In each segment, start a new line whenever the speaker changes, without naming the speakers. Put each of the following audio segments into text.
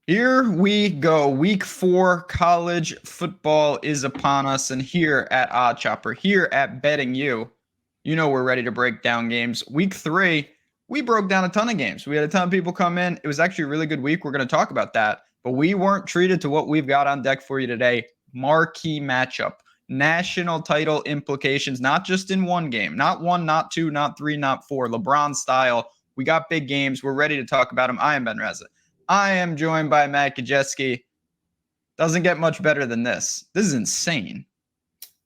Here we go. Week 4 college football is upon us. And here at Odd Chopper, here at Betting you know we're ready to break down games. Week 3, we broke down a ton of games. We had a ton of people come in. It was actually a really good week. We're going to talk about that. But we weren't treated to what we've got on deck for you today. Marquee matchup. National title implications, not just in one game. Not one, not two, not three, not four. LeBron style. We got big games. We're ready to talk about them. I am Ben Rasa. I am joined by Matt Gajewski. Doesn't get much better than this. This is insane.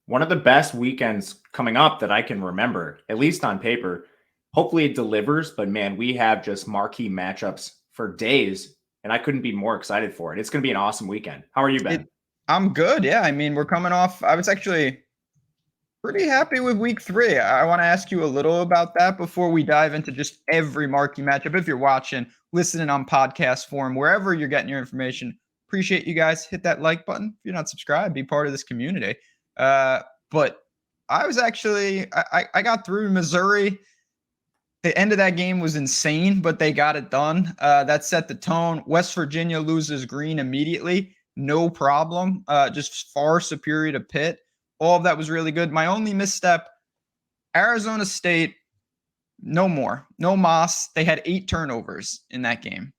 One of the best weekends coming up that I can remember, at least on paper. Hopefully it delivers, but man, we have just marquee matchups for days, and I couldn't be more excited for it. It's going to be an awesome weekend. How are you, Ben?
I'm good. Yeah, I mean, we're coming off. I was actually pretty happy with week 3. I want to ask you a little about that before we dive into just every marquee matchup. If you're watching, listening on podcast form, wherever you're getting your information, appreciate you guys. Hit that like button. If you're not subscribed, be part of this community. But I was actually, I got through Missouri. The end of that game was insane, but they got it done. That set the tone. West Virginia loses Green immediately. No problem. Just far superior to Pitt. All of that was really good. My only misstep, Arizona State, no more. No Moss. They had 8 turnovers in that game.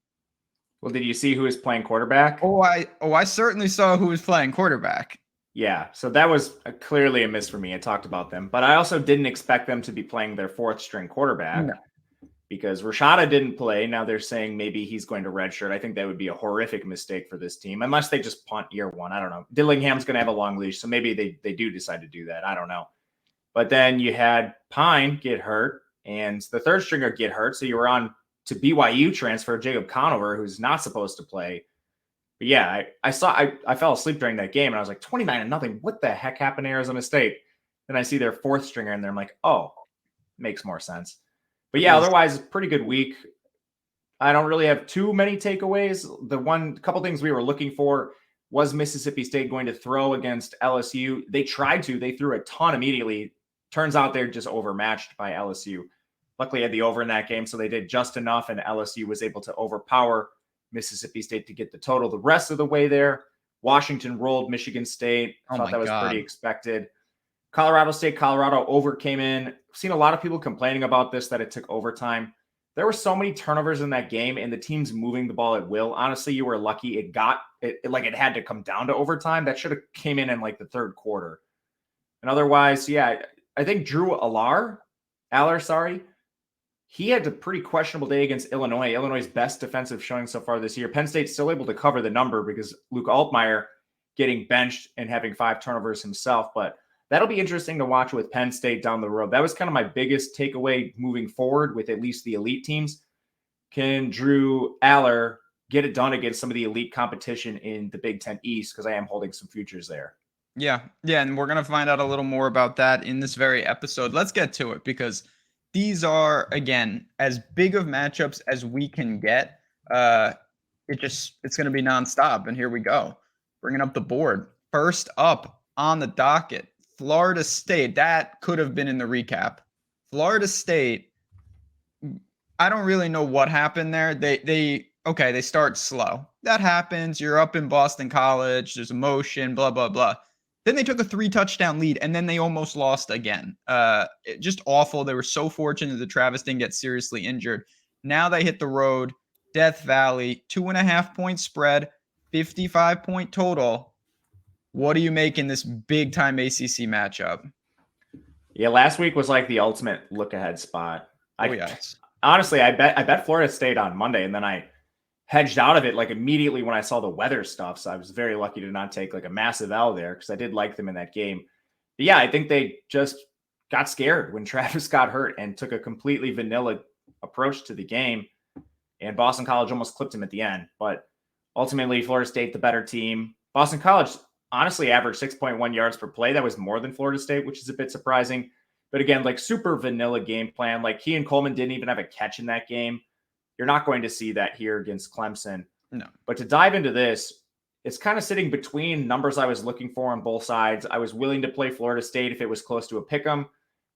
Well, did you see who was playing quarterback?
I certainly saw who was playing quarterback.
Yeah, so that was clearly a miss for me. I talked about them, but I also didn't expect them to be playing their 4th string quarterback because Rashada didn't play. Now they're saying maybe he's going to redshirt. I think that would be a horrific mistake for this team, unless they just punt year 1. I don't know. Dillingham's going to have a long leash, so maybe they do decide to do that. I don't know. But then you had Pine get hurt, and the 3rd stringer get hurt, so you were on to BYU transfer Jacob Conover, who's not supposed to play. But yeah, I fell asleep during that game, and I was like 29-0. What the heck happened to Arizona State? Then I see their 4th stringer in there. I'm like, oh, makes more sense. But yeah, otherwise, pretty good week. I don't really have too many takeaways. The couple things we were looking for was Mississippi State going to throw against LSU. They tried to. They threw a ton immediately. Turns out they're just overmatched by LSU. Luckily, I had the over in that game, so they did just enough, and LSU was able to overpower Mississippi State to get the total. The rest of the way there, Washington rolled Michigan State. I thought that was pretty expected. Colorado over came in. I've seen a lot of people complaining about this, that it took overtime. There were so many turnovers in that game, and the team's moving the ball at will. Honestly, you were lucky it had to come down to overtime. That should have came in like the 3rd quarter. And otherwise, yeah, I think Drew Aller, he had a pretty questionable day against Illinois. Illinois' best defensive showing so far this year. Penn State's still able to cover the number because Luke Altmaier getting benched and having 5 turnovers himself. But that'll be interesting to watch with Penn State down the road. That was kind of my biggest takeaway moving forward with at least the elite teams. Can Drew Aller get it done against some of the elite competition in the Big Ten East? Because I am holding some futures there.
Yeah, and we're going to find out a little more about that in this very episode. Let's get to it because these are, again, as big of matchups as we can get. It's going to be nonstop. And here we go. Bringing up the board. First up on the docket, Florida State. That could have been in the recap. Florida State, I don't really know what happened there. They start slow. That happens. You're up in Boston College. There's emotion, blah, blah, blah. Then they took a 3-touchdown lead, and then they almost lost again. Just awful. They were so fortunate that Travis didn't get seriously injured. Now they hit the road, Death Valley, 2.5-point spread, 55-point total. What do you make in this big-time ACC matchup?
Yeah, last week was like the ultimate look-ahead spot.
Yes.
Honestly, I bet Florida State on Monday, and then I hedged out of it like immediately when I saw the weather stuff. So I was very lucky to not take like a massive L there because I did like them in that game. But yeah, I think they just got scared when Travis got hurt and took a completely vanilla approach to the game. And Boston College almost clipped him at the end. But ultimately, Florida State, the better team. Boston College honestly averaged 6.1 yards per play. That was more than Florida State, which is a bit surprising. But again, like super vanilla game plan. Like he and Coleman didn't even have a catch in that game. You're not going to see that here against Clemson.
No.
But to dive into this, it's kind of sitting between numbers I was looking for on both sides. I was willing to play Florida State if it was close to a pick 'em,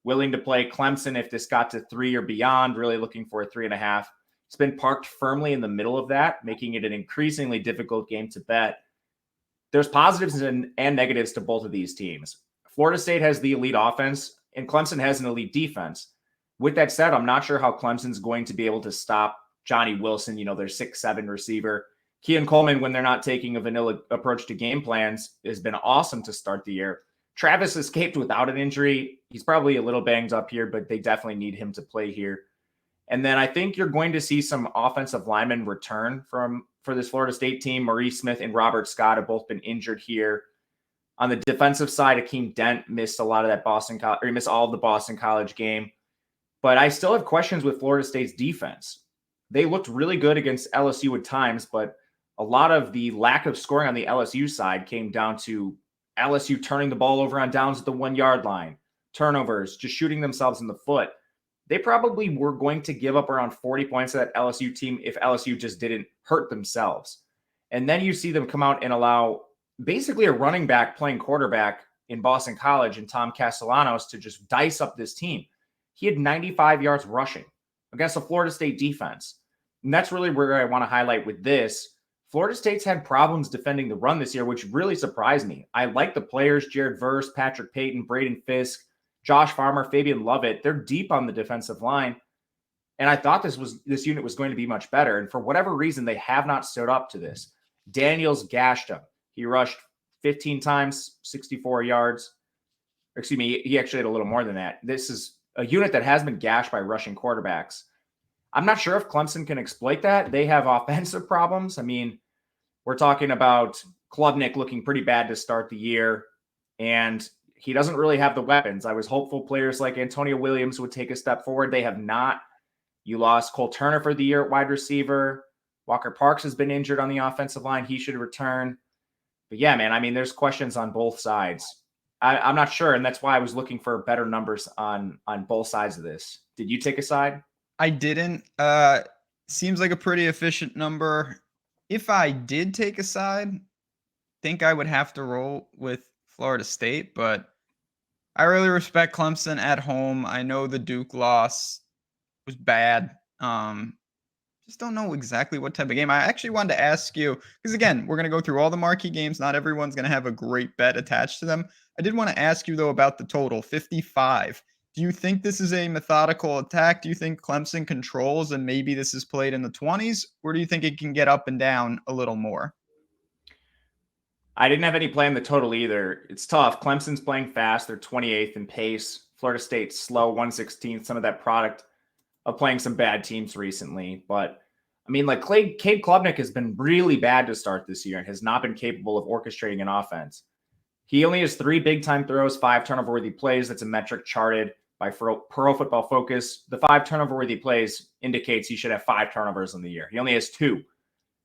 willing to play Clemson if this got to 3 or beyond, really looking for a 3.5. It's been parked firmly in the middle of that, making it an increasingly difficult game to bet. There's positives and negatives to both of these teams. Florida State has the elite offense, and Clemson has an elite defense. With that said, I'm not sure how Clemson's going to be able to stop Johnny Wilson, their 6'7" receiver. Keon Coleman, when they're not taking a vanilla approach to game plans, has been awesome to start the year. Travis escaped without an injury. He's probably a little banged up here, but they definitely need him to play here. And then I think you're going to see some offensive linemen return for this Florida State team. Maurice Smith and Robert Scott have both been injured here. On the defensive side, Akeem Dent missed a lot of that he missed all of the Boston College game. But I still have questions with Florida State's defense. They looked really good against LSU at times, but a lot of the lack of scoring on the LSU side came down to LSU turning the ball over on downs at the 1 yard line, turnovers, just shooting themselves in the foot. They probably were going to give up around 40 points to that LSU team if LSU just didn't hurt themselves. And then you see them come out and allow basically a running back playing quarterback in Boston College and Tom Castellanos to just dice up this team. He had 95 yards rushing against a Florida State defense. And that's really where I want to highlight with this. Florida State's had problems defending the run this year, which really surprised me. I like the players, Jared Verse, Patrick Payton, Braden Fisk, Josh Farmer, Fabian Lovett. They're deep on the defensive line. And I thought this unit was going to be much better. And for whatever reason, they have not stood up to this. Daniels gashed him. He rushed 15 times, 64 yards. Excuse me, he actually had a little more than that. This is a unit that has been gashed by rushing quarterbacks. I'm not sure if Clemson can exploit that. They have offensive problems. I mean, we're talking about Klubnik looking pretty bad to start the year, and he doesn't really have the weapons. I was hopeful players like Antonio Williams would take a step forward. They have not. You lost Cole Turner for the year at wide receiver. Walker Parks has been injured on the offensive line. He should return. But yeah, man, I mean, there's questions on both sides. I'm not sure, and that's why I was looking for better numbers on both sides of this. Did you take a side?
I didn't. Seems like a pretty efficient number. If I did take a side, think I would have to roll with Florida State, but I really respect Clemson at home. I know the Duke loss was bad. Just don't know exactly what type of game. I actually wanted to ask you, because again, we're going to go through all the marquee games. Not everyone's going to have a great bet attached to them. I did want to ask you, though, about the total, 55. Do you think this is a methodical attack? Do you think Clemson controls and maybe this is played in the 20s? Or do you think it can get up and down a little more?
I didn't have any play in the total either. It's tough. Clemson's playing fast. They're 28th in pace. Florida State's slow, 116th. Some of that product of playing some bad teams recently. But, I mean, like Cade Klubnik has been really bad to start this year and has not been capable of orchestrating an offense. He only has 3 big-time throws, 5 turnover-worthy plays. That's a metric charted by Pro Football Focus. The 5 turnover-worthy plays indicates he should have 5 turnovers in the year. He only has 2.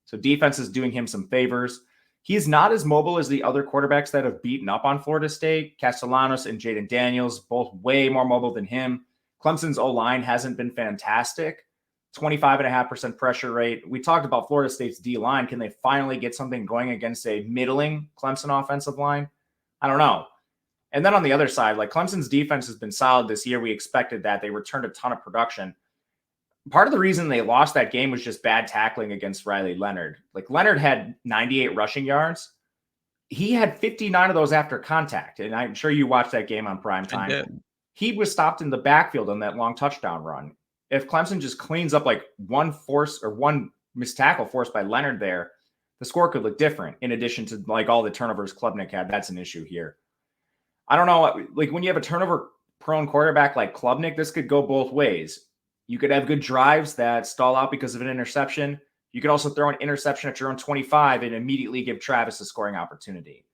So defense is doing him some favors. He is not as mobile as the other quarterbacks that have beaten up on Florida State. Castellanos and Jaden Daniels, both way more mobile than him. Clemson's O-line hasn't been fantastic. 25.5% pressure rate. We talked about Florida State's D-line. Can they finally get something going against a middling Clemson offensive line? I don't know. And then on the other side, like Clemson's defense has been solid this year. We expected that. They returned a ton of production. Part of the reason they lost that game was just bad tackling against Riley Leonard. Like Leonard had 98 rushing yards. He had 59 of those after contact. And I'm sure you watched that game on primetime. He was stopped in the backfield on that long touchdown run. If Clemson just cleans up like one missed tackle forced by Leonard there, the score could look different in addition to like all the turnovers Klubnik had. That's an issue here. I don't know. Like when you have a turnover prone quarterback like Klubnik, this could go both ways. You could have good drives that stall out because of an interception. You could also throw an interception at your own 25 and immediately give Travis a scoring opportunity.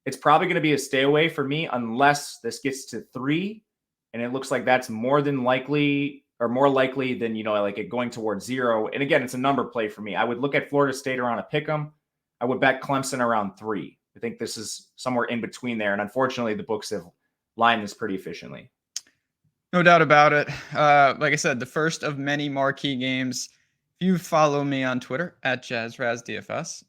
It's probably going to be a stay away for me unless this gets to 3. And it looks like that's more likely than, like it going towards 0. And again, it's a number play for me. I would look at Florida State around a pick 'em. I would bet Clemson around 3. I think this is somewhere in between there. And unfortunately, the books have lined this pretty efficiently.
No doubt about it. Like I said, the first of many marquee games. If you follow me on Twitter at JazzRazDFS,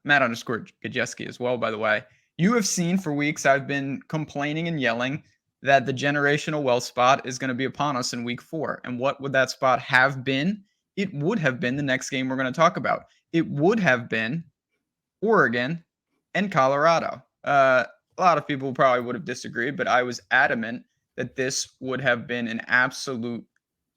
Matt _Gajewski as well, by the way, you have seen for weeks I've been complaining and yelling that the generational wealth spot is going to be upon us in week 4. And what would that spot have been it would have been the next game we're going to talk about. It would have been Oregon and Colorado. A lot of people probably would have disagreed, but I was adamant that this would have been an absolute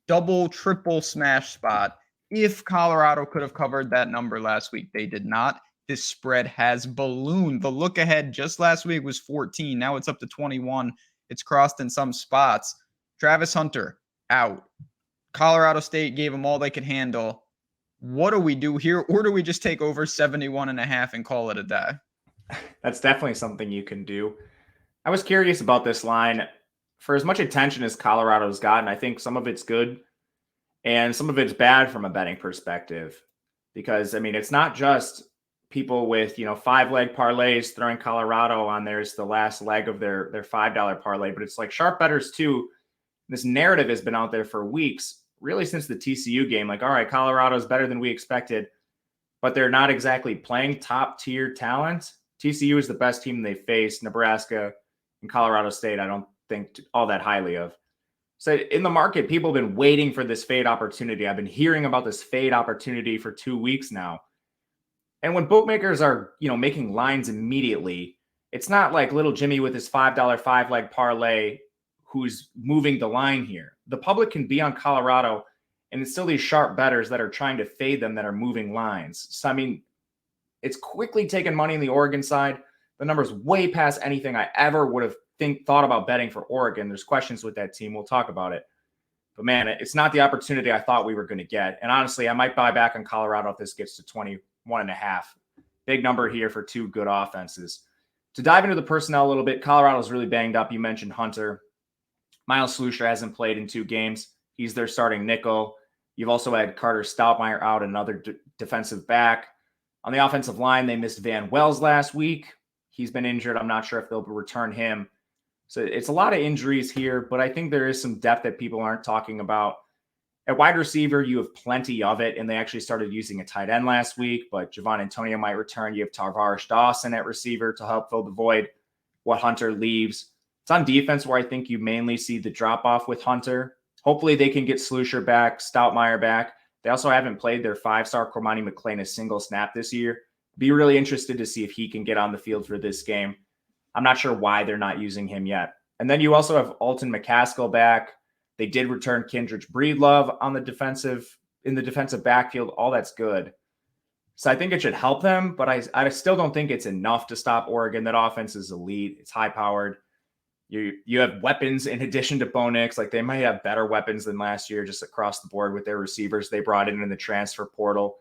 double, triple smash spot if Colorado could have covered that number last week. They did not. This spread has ballooned. The look ahead just last week was 14. Now it's up to 21. It's crossed in some spots. Travis Hunter out. Colorado State gave them all they could handle. What do we do here? Or do we just take over 71.5 and call it a day?
That's definitely something you can do. I was curious about this line. For as much attention as Colorado's gotten, I think some of it's good and some of it's bad from a betting perspective. Because, I mean, it's not just people with, 5-leg parlays throwing Colorado on there's the last leg of their $5 parlay, but it's like sharp bettors too. This narrative has been out there for weeks, really since the TCU game. Like, all right, Colorado's better than we expected, but they're not exactly playing top tier talent. TCU is the best team they faced. Nebraska and Colorado State, I don't think all that highly of. So in the market, people have been waiting for this fade opportunity. I've been hearing about this fade opportunity for 2 weeks now. And when bookmakers are, making lines immediately, it's not like little Jimmy with his $5 5-leg parlay who's moving the line here. The public can be on Colorado, and it's still these sharp bettors that are trying to fade them that are moving lines. So, I mean, it's quickly taken money on the Oregon side. The number's way past anything I ever would have thought about betting for Oregon. There's questions with that team. We'll talk about it. But, man, it's not the opportunity I thought we were going to get. And honestly, I might buy back on Colorado if this gets to 21.5. Big number here for two good offenses. To dive into the personnel a little bit, Colorado's really banged up. You mentioned Hunter. Miles Slusher hasn't played in 2 games. He's their starting nickel. You've also had Carter Stoutmeyer out, another defensive back. On the offensive line, they missed Van Wells last week. He's been injured. I'm not sure if they'll return him. So it's a lot of injuries here, but I think there is some depth that people aren't talking about. At wide receiver, you have plenty of it, and they actually started using a tight end last week, but Javon Antonio might return. You have Tarvarish Dawson at receiver to help fill the void what Hunter leaves. It's on defense where I think you mainly see the drop-off with Hunter. Hopefully they can get Slusher back, Stoutmeyer back. They also haven't played their 5-star Cormani McClain a single snap this year. Be really interested to see if he can get on the field for this game. I'm not sure why they're not using him yet. And then you also have Alton McCaskill back. They did return Kindrich Breedlove in the defensive backfield. All that's good. So I think it should help them, but I still don't think it's enough to stop Oregon. That offense is elite. It's high-powered. You have weapons in addition to Bo Nix. Like, they might have better weapons than last year just across the board with their receivers they brought in the transfer portal.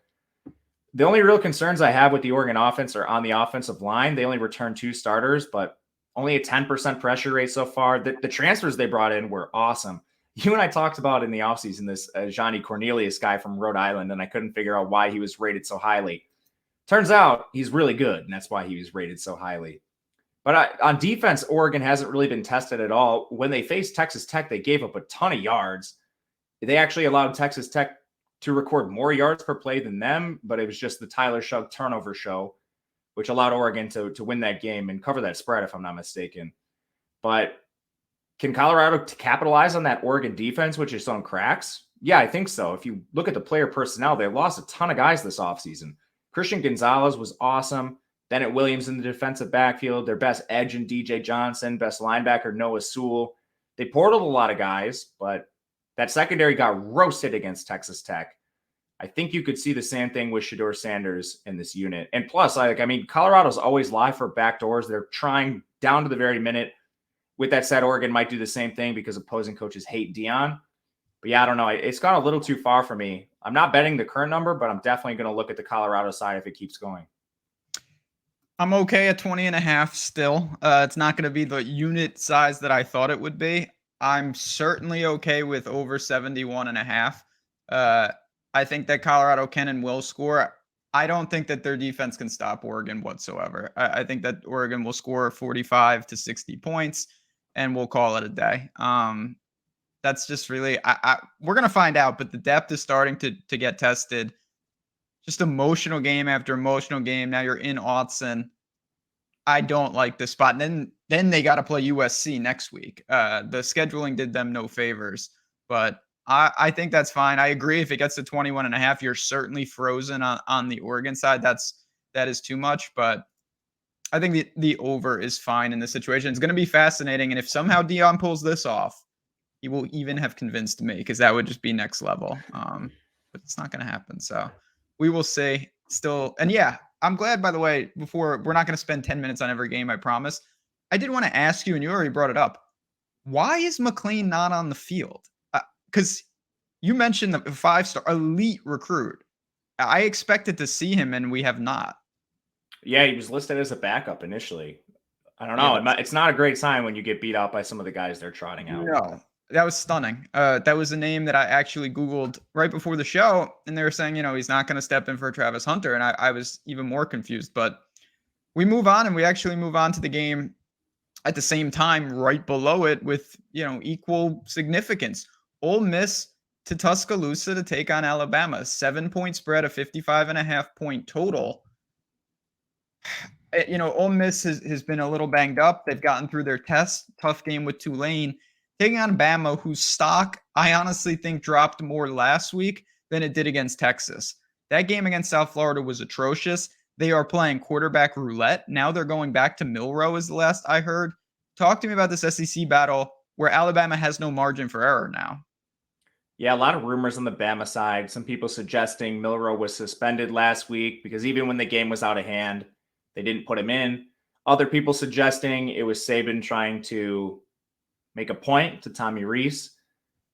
The only real concerns I have with the Oregon offense are on the offensive line. They only returned 2 starters, but only a 10% pressure rate so far. The transfers they brought in were awesome. You and I talked about in the offseason this Johnny Cornelius guy from Rhode Island, and I couldn't figure out why he was rated so highly. Turns out he's really good, and that's why he was rated so highly. But on defense, Oregon hasn't really been tested at all. When they faced Texas Tech, they gave up a ton of yards. They actually allowed Texas Tech to record more yards per play than them, but it was just the Tyler Shugg turnover show, which allowed Oregon to win that game and cover that spread, if I'm not mistaken. But can Colorado capitalize on that Oregon defense, which is on cracks? Yeah, I think so. If you look at the player personnel, they lost a ton of guys this offseason. Christian Gonzalez was awesome. Bennett Williams in the defensive backfield, their best edge in DJ Johnson, best linebacker Noah Sewell. They portaled a lot of guys, but that secondary got roasted against Texas Tech. I think you could see the same thing with Shedeur Sanders in this unit. And plus, Colorado's always live for backdoors. They're trying down to the very minute. With that said, Oregon might do the same thing because opposing coaches hate Dion. But yeah, I don't know. It's gone a little too far for me. I'm not betting the current number, but I'm definitely going to look at the Colorado side if it keeps going.
I'm okay at 20.5 still. It's not going to be the unit size that I thought it would be. I'm certainly okay with over 71.5. I think that Colorado can and will score. I don't think that their defense can stop Oregon whatsoever. I think that Oregon will score 45 to 60 points, and we'll call it a day. That's just really we're going to find out, but the depth is starting to get tested. Just emotional game after emotional game. Now you're in Autzen. I don't like this spot. And then they got to play USC next week. The scheduling did them no favors, but I think that's fine. I agree. If it gets to 21.5, you're certainly frozen on the Oregon side. That is too much, but I think the over is fine in this situation. It's going to be fascinating. And if somehow Dion pulls this off, he will even have convinced me, because that would just be next level. But it's not going to happen. So we will see still. And yeah, I'm glad, by the way, before we're not going to spend 10 minutes on every game, I promise. I did want to ask you, and you already brought it up. Why is McLean not on the field? Because you mentioned the 5-star elite recruit. I expected to see him, and we have not.
Yeah, he was listed as a backup initially. I don't know. Yeah, it's not a great sign when you get beat out by some of the guys they're trotting out.
No, that was stunning. That was a name that I actually Googled right before the show, and they were saying, he's not going to step in for Travis Hunter, and I was even more confused. But we move on, and we actually move on to the game at the same time, right below it, with equal significance. Ole Miss to Tuscaloosa to take on Alabama. 7-point spread, a 55.5-point total. Ole Miss has been a little banged up. They've gotten through their test. Tough game with Tulane. Taking on Bama, whose stock I honestly think dropped more last week than it did against Texas. That game against South Florida was atrocious. They are playing quarterback roulette. Now they're going back to Milroe is the last I heard. Talk to me about this SEC battle where Alabama has no margin for error now.
Yeah, a lot of rumors on the Bama side. Some people suggesting Milroe was suspended last week because even when the game was out of hand, they didn't put him in. Other people suggesting it was Saban trying to make a point to Tommy Rees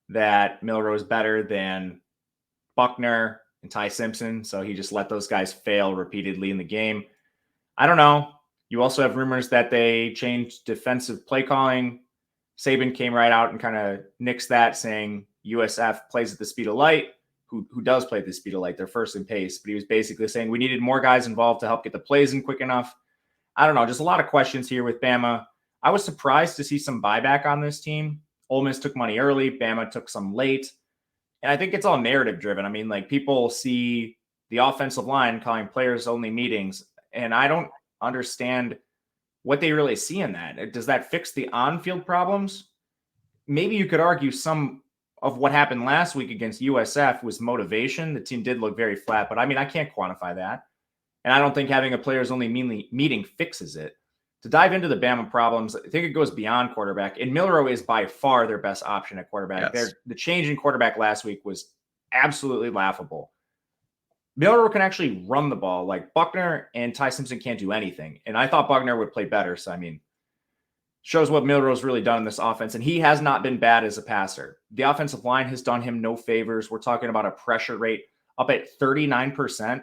that Milroe is better than Buckner and Ty Simpson, so he just let those guys fail repeatedly in the game. I don't know. You also have rumors that they changed defensive play calling. Saban came right out and kind of nixed that, saying USF plays at the speed of light. Who does play at the speed of light? They're first in pace. But he was basically saying we needed more guys involved to help get the plays in quick enough. I don't know. Just a lot of questions here with Bama. I was surprised to see some buyback on this team. Ole Miss took money early. Bama took some late. And I think it's all narrative driven. I mean, like, people see the offensive line calling players only meetings, and I don't understand what they really see in that. Does that fix the on-field problems? Maybe you could argue some of what happened last week against USF was motivation. The team did look very flat, but I mean, I can't quantify that. And I don't think having a players only meeting fixes it. To dive into the Bama problems, I think it goes beyond quarterback. And Milroe is by far their best option at quarterback.
Yes.
The change in quarterback last week was absolutely laughable. Milroe can actually run the ball. Like, Buckner and Ty Simpson can't do anything. And I thought Buckner would play better. So, I mean, shows what Milroe's really done in this offense. And he has not been bad as a passer. The offensive line has done him no favors. We're talking about a pressure rate up at 39%.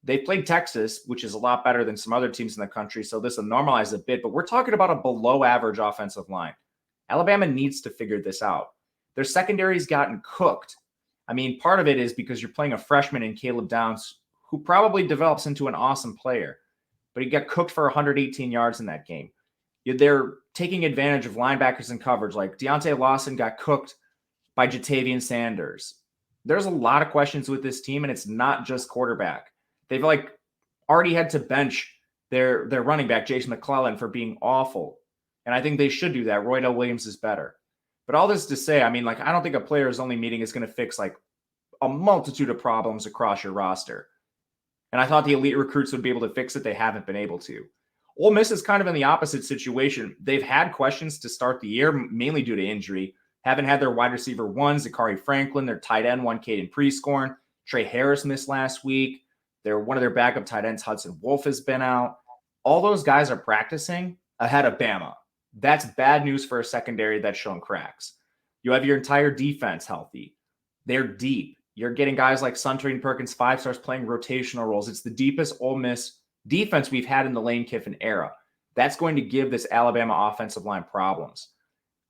They played Texas, which is a lot better than some other teams in the country, so this will normalize a bit, but we're talking about a below-average offensive line. Alabama needs to figure this out. Their secondary's gotten cooked. I mean, part of it is because you're playing a freshman in Caleb Downs, who probably develops into an awesome player, but he got cooked for 118 yards in that game. They're taking advantage of linebackers in coverage, like Deontay Lawson got cooked by Jatavian Sanders. There's a lot of questions with this team, and it's not just quarterback. They've already had to bench their running back, Jason McClellan, for being awful. And I think they should do that. Roydell Williams is better. But all this to say, I mean, I don't think a players only meeting is going to fix a multitude of problems across your roster. And I thought the elite recruits would be able to fix it. They haven't been able to. Ole Miss is kind of in the opposite situation. They've had questions to start the year, mainly due to injury. Haven't had their wide receiver one, Zachary Franklin, their tight end one, Caden Prescorn. Trey Harris missed last week. One of their backup tight ends, Hudson Wolf, has been out. All those guys are practicing ahead of Bama. That's bad news for a secondary that's shown cracks. You have your entire defense healthy. They're deep. You're getting guys like Suntrain Perkins, 5-stars, playing rotational roles. It's the deepest Ole Miss defense we've had in the Lane Kiffin era. That's going to give this Alabama offensive line problems.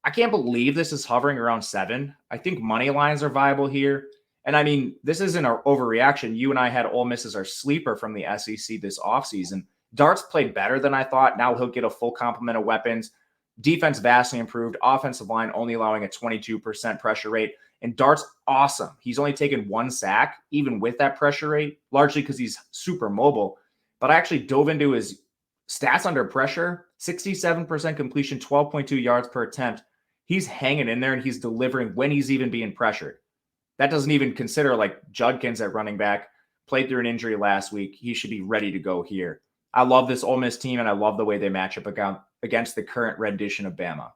I can't believe this is hovering around 7. I think money lines are viable here. And I mean, this isn't an overreaction. You and I had Ole Miss as our sleeper from the SEC this offseason. Dart's played better than I thought. Now he'll get a full complement of weapons. Defense vastly improved. Offensive line only allowing a 22% pressure rate. And Dart's awesome. He's only taken 1 sack, even with that pressure rate, largely because he's super mobile. But I actually dove into his stats under pressure. 67% completion, 12.2 yards per attempt. He's hanging in there, and he's delivering when he's even being pressured. that doesn't even consider like Judkins at running back, played through an injury last week. He should be ready to go here. I love this Ole Miss team, and I love the way they match up against the current rendition of Bama.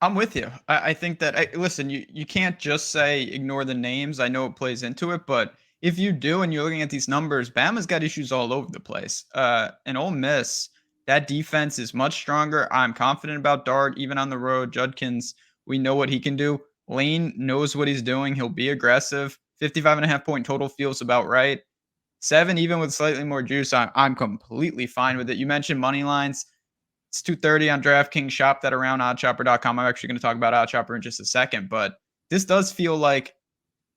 I'm with you. I think that, listen, you can't just say ignore the names. I know it plays into it, but if you do and you're looking at these numbers, Bama's got issues all over the place. And Ole Miss, that defense is much stronger. I'm confident about Dart, even on the road. Judkins, we know what he can do. Lane knows what he's doing. He'll be aggressive. 55.5 point total feels about right. 7, even with slightly more juice, I'm completely fine with it. You mentioned money lines. It's 230 on DraftKings. Shop that around oddchopper.com. I'm actually going to talk about Oddchopper in just a second, but this does feel like,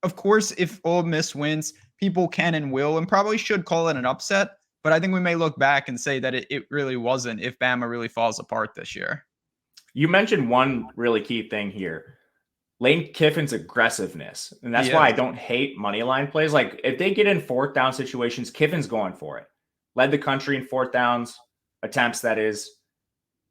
of course, if Ole Miss wins, people can and will and probably should call it an upset, but I think we may look back and say that it really wasn't if Bama really falls apart this year.
You mentioned one really key thing here. Lane Kiffin's aggressiveness. And that's why I don't hate money line plays. Like if they get in fourth down situations, Kiffin's going for it. Led the country in fourth downs, attempts, that is.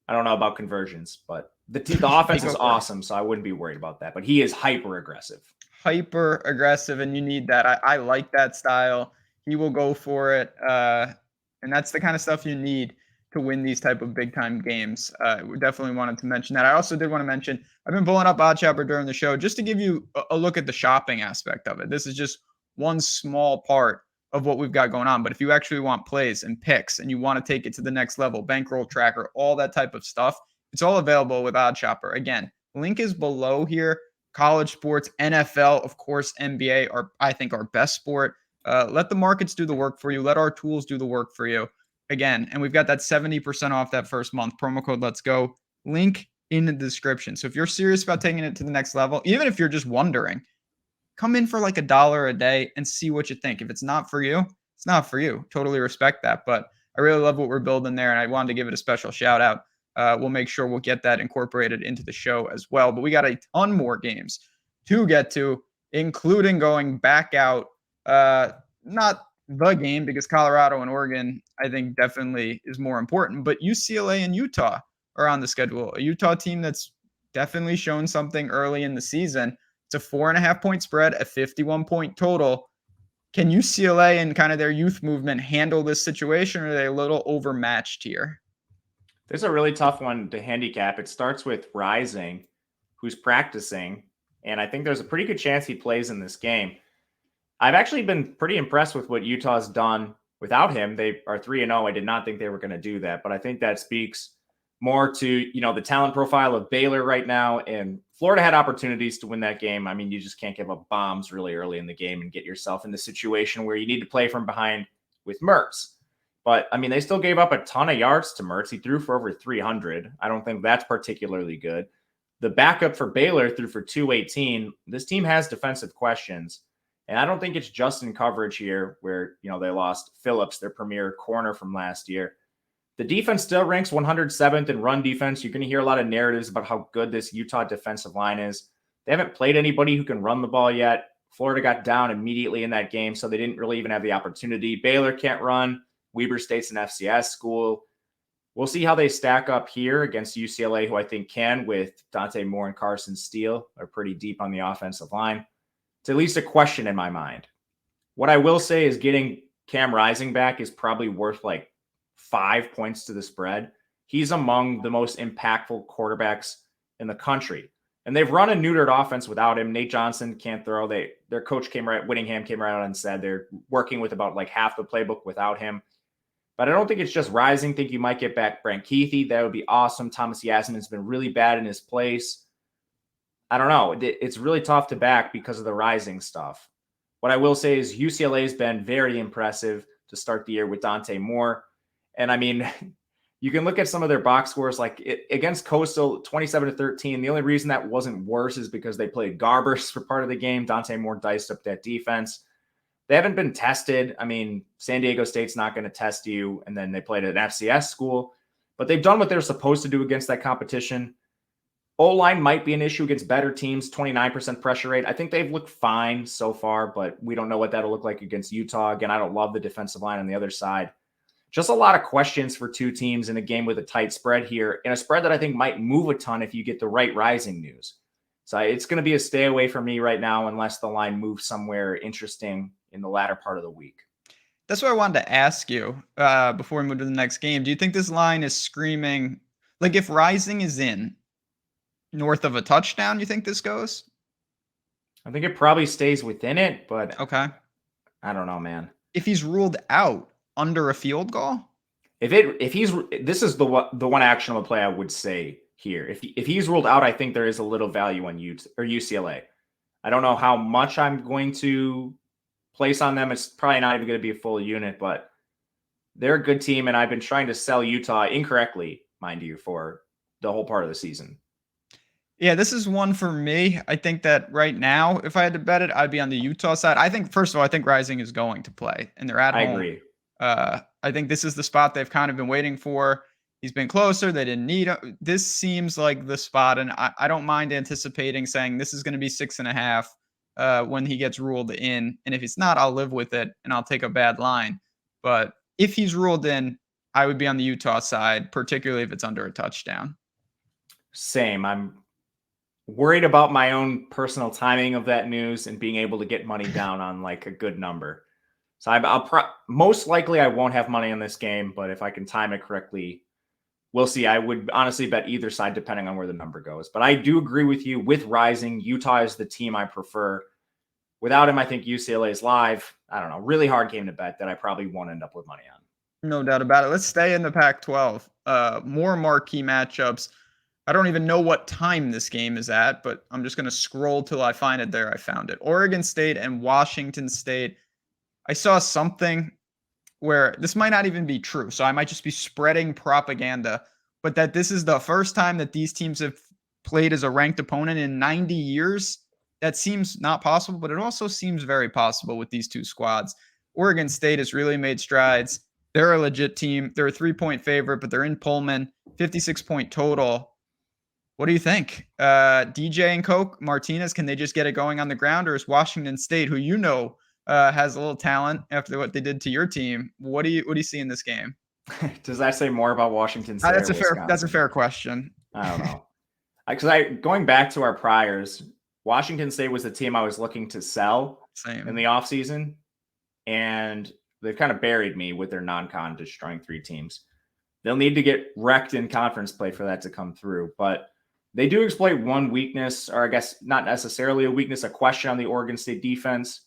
I don't know about conversions, but the offense is awesome, so I wouldn't be worried about that. But he is hyper aggressive.
Hyper aggressive, and you need that. I like that style. He will go for it. And that's the kind of stuff you need to win these type of big time games. We definitely wanted to mention that. I also did want to mention, I've been pulling up Oddchopper during the show just to give you a look at the shopping aspect of it. This is just one small part of what we've got going on. But if you actually want plays and picks and you want to take it to the next level, bankroll tracker, all that type of stuff, it's all available with Oddchopper. Again, link is below here. College sports, NFL, of course, NBA are, I think, our best sport. Let the markets do the work for you. Let our tools do the work for you. Again, and we've got that 70% off that first month. Promo code Let's Go. Link in the description. So if you're serious about taking it to the next level, even if you're just wondering, come in for like $1 a day and see what you think. If it's not for you, it's not for you. Totally respect that. But I really love what we're building there, and I wanted to give it a special shout out. We'll make sure we'll get that incorporated into the show as well. But we got a ton more games to get to, including going back out. Not the game, because Colorado and Oregon, I think, definitely is more important. But UCLA and Utah are on the schedule. A Utah team that's definitely shown something early in the season. It's a 4.5 point spread, a 51 point total. Can UCLA and kind of their youth movement handle this situation, or are they a little overmatched here?
This is a really tough one to handicap. It starts with Rising, who's practicing, and I think there's a pretty good chance he plays in this game. I've actually been pretty impressed with what Utah's done without him. They are 3-0. I did not think they were going to do that, but I think that speaks more to, the talent profile of Baylor right now. And Florida had opportunities to win that game. I mean, you just can't give up bombs really early in the game and get yourself in the situation where you need to play from behind with Mertz. But, I mean, they still gave up a ton of yards to Mertz. He threw for over 300. I don't think that's particularly good. The backup for Baylor threw for 218. This team has defensive questions. And I don't think it's just in coverage here where, they lost Phillips, their premier corner from last year. The defense still ranks 107th in run defense. You're going to hear a lot of narratives about how good this Utah defensive line is. They haven't played anybody who can run the ball yet. Florida got down immediately in that game, so they didn't really even have the opportunity. Baylor can't run. Weber State's an FCS school. We'll see how they stack up here against UCLA, who I think can, with Dante Moore and Carson Steele, are pretty deep on the offensive line. It's at least a question in my mind. What I will say is getting Cam Rising back is probably worth like 5 points to the spread. He's among the most impactful quarterbacks in the country. And they've run a neutered offense without him. Nate Johnson can't throw. Their coach Whittingham came right out and said they're working with about like half the playbook without him. But I don't think it's just Rising. I think you might get back Brant Keithy. That would be awesome. Thomas Yasmin's been really bad in his place. I don't know. It's really tough to back because of the Rising stuff. What I will say is UCLA has been very impressive to start the year with Dante Moore. And I mean, you can look at some of their box scores, like against Coastal, 27-13. The only reason that wasn't worse is because they played Garbers for part of the game. Dante Moore diced up that defense. They haven't been tested. I mean, San Diego State's not going to test you. And then they played at an FCS school. But they've done what they're supposed to do against that competition. O-line might be an issue against better teams, 29% pressure rate. I think they've looked fine so far, but we don't know what that'll look like against Utah. Again, I don't love the defensive line on the other side. Just a lot of questions for two teams in a game with a tight spread here, and a spread that I think might move a ton if you get the right Rising news. So it's going to be a stay away for me right now unless the line moves somewhere interesting in the latter part of the week.
That's what I wanted to ask you before we move to the next game. Do you think this line is screaming, like if Rising is in north of a touchdown, you think this goes?
I think it probably stays within it, but
Okay.
I don't know, man.
If he's ruled out under a field goal?
This is the one actionable play I would say here. If he's ruled out, I think there is a little value on UCLA. I don't know how much I'm going to place on them. It's probably not even going to be a full unit, but they're a good team, and I've been trying to sell Utah incorrectly, mind you, for the whole part of the season.
Yeah, this is one for me. I think that right now, if I had to bet it, I'd be on the Utah side. I think, first of all, I think Rising is going to play, and they're at home.
I agree.
I think this is the spot they've kind of been waiting for. He's been closer. They didn't need him. This seems like the spot, and I don't mind anticipating saying this is going to be 6.5 when he gets ruled in. And if it's not, I'll live with it, and I'll take a bad line. But if he's ruled in, I would be on the Utah side, particularly if it's under a touchdown.
Same. I'm worried about my own personal timing of that news and being able to get money down on like a good number. So I'll most likely I won't have money on this game, but if I can time it correctly, we'll see. I would honestly bet either side depending on where the number goes. But I do agree with you with Rising. Utah is the team I prefer. Without him, I think UCLA is live. I don't know. Really hard game to bet that I probably won't end up with money on.
No doubt about it. Let's stay in the Pac-12. More marquee matchups. I don't even know what time this game is at, but I'm just going to scroll till I find it there. I found it. Oregon State and Washington State. I saw something where this might not even be true, so I might just be spreading propaganda, but that this is the first time that these teams have played as a ranked opponent in 90 years. That seems not possible, but it also seems very possible with these two squads. Oregon State has really made strides. They're a legit team. They're a 3-point favorite, but they're in Pullman, 56-point total. What do you think? DJ and Coke, Martinez, can they just get it going on the ground, or is Washington State, who you know has a little talent after what they did to your team? What do you see in this game?
Does that say more about Washington State?
That's a fair question.
I don't know. Because going back to our priors, Washington State was the team I was looking to sell in the offseason, and they've kind of buried me with their non-con destroying 3 teams. They'll need to get wrecked in conference play for that to come through, but they do exploit one weakness, or I guess not necessarily a weakness, a question on the Oregon State defense.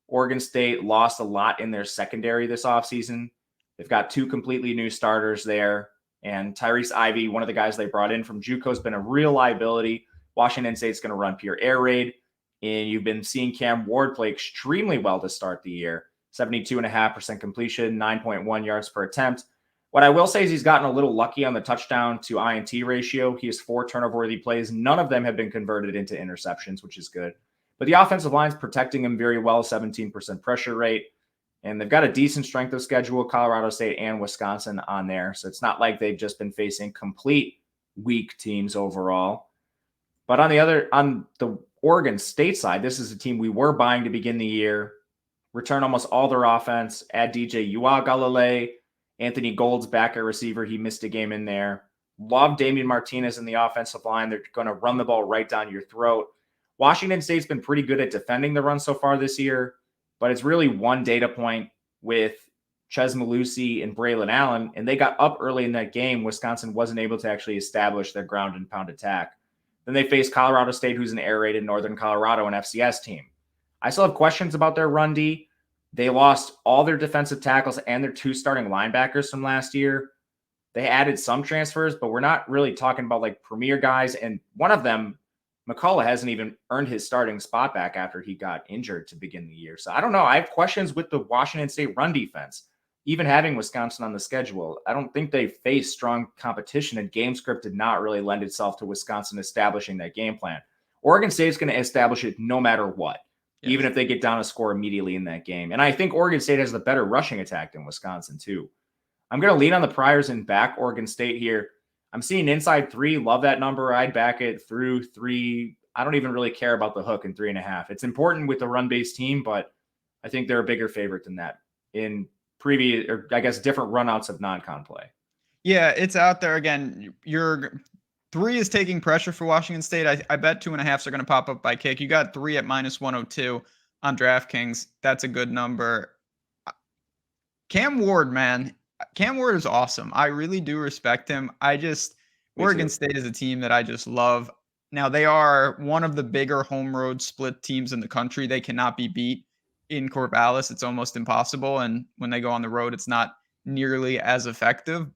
Oregon State lost a lot in their secondary this offseason. They've got 2 completely new starters there, and Tyrese Ivey, one of the guys they brought in from JUCO, has been a real liability. Washington State's going to run pure air raid, and you've been seeing Cam Ward play extremely well to start the year. 72.5% completion, 9.1 yards per attempt. What I will say is he's gotten a little lucky on the touchdown to INT ratio. He has 4 turnover-worthy plays. None of them have been converted into interceptions, which is good. But the offensive line's protecting him very well, 17% pressure rate. And they've got a decent strength of schedule, Colorado State and Wisconsin on there. So it's not like they've just been facing complete weak teams overall. But on the Oregon State side, this is a team we were buying to begin the year, return almost all their offense, add DJ Uiagalelei, Anthony Gold's back at receiver. He missed a game in there. Love Damian Martinez in the offensive line. They're going to run the ball right down your throat. Washington State's been pretty good at defending the run so far this year, but it's really one data point with Ches Malusi and Braylon Allen, and they got up early in that game. Wisconsin wasn't able to actually establish their ground and pound attack. Then they faced Colorado State, who's an air-raided Northern Colorado and FCS team. I still have questions about their run D. They lost all their defensive tackles and their 2 starting linebackers from last year. They added some transfers, but we're not really talking about like premier guys. And one of them, McCullough, hasn't even earned his starting spot back after he got injured to begin the year. So I don't know. I have questions with the Washington State run defense, even having Wisconsin on the schedule. I don't think they faced strong competition, and game script did not really lend itself to Wisconsin establishing that game plan. Oregon State's going to establish it no matter what. Yes. Even if they get down a score immediately in that game. And I think Oregon State has the better rushing attack than Wisconsin, too. I'm going to lean on the priors and back Oregon State here. I'm seeing inside 3. Love that number. I'd back it through 3. I don't even really care about the hook in 3.5. It's important with the run-based team, but I think they're a bigger favorite than that in previous, or I guess different runouts of non-con play.
Yeah, it's out there again. 3 is taking pressure for Washington State. I bet 2.5s are going to pop up by kick. You got 3 at -102 on DraftKings. That's a good number. Cam Ward, man. Cam Ward is awesome. I really do respect him. Oregon State is a team that I just love. Now, they are one of the bigger home road split teams in the country. They cannot be beat in Corvallis. It's almost impossible. And when they go on the road, it's not nearly as effective.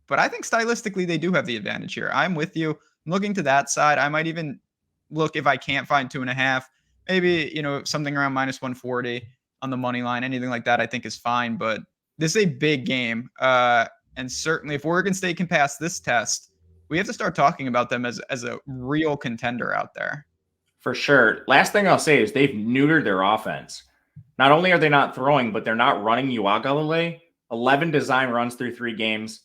But I think stylistically, they do have the advantage here. I'm with you. I'm looking to that side. I might even look if I can't find 2.5, maybe, something around -140 on the money line. Anything like that, I think is fine. But this is a big game. And certainly if Oregon State can pass this test, we have to start talking about them as a real contender out there.
For sure. Last thing I'll say is they've neutered their offense. Not only are they not throwing, but they're not running Uagalele. 11 design runs through 3 games.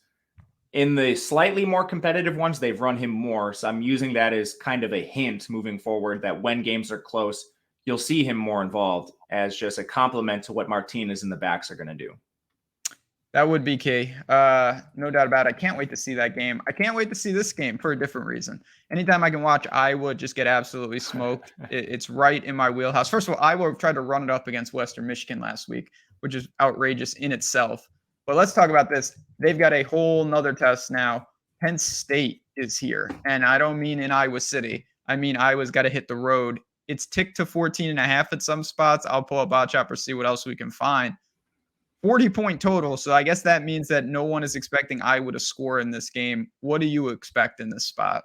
In the slightly more competitive ones, they've run him more. So I'm using that as kind of a hint moving forward that when games are close, you'll see him more involved as just a compliment to what Martinez and the backs are going to do.
That would be key. No doubt about it. I can't wait to see that game. I can't wait to see this game for a different reason. Anytime I can watch Iowa just get absolutely smoked, it's right in my wheelhouse. First of all, Iowa tried to run it up against Western Michigan last week, which is outrageous in itself. But let's talk about this. They've got a whole nother test now. Penn State is here. And I don't mean in Iowa City. I mean Iowa's got to hit the road. It's ticked to 14.5 at some spots. I'll pull up BotChopper, see what else we can find. 40-point total. So I guess that means that no one is expecting Iowa to score in this game. What do you expect in this spot?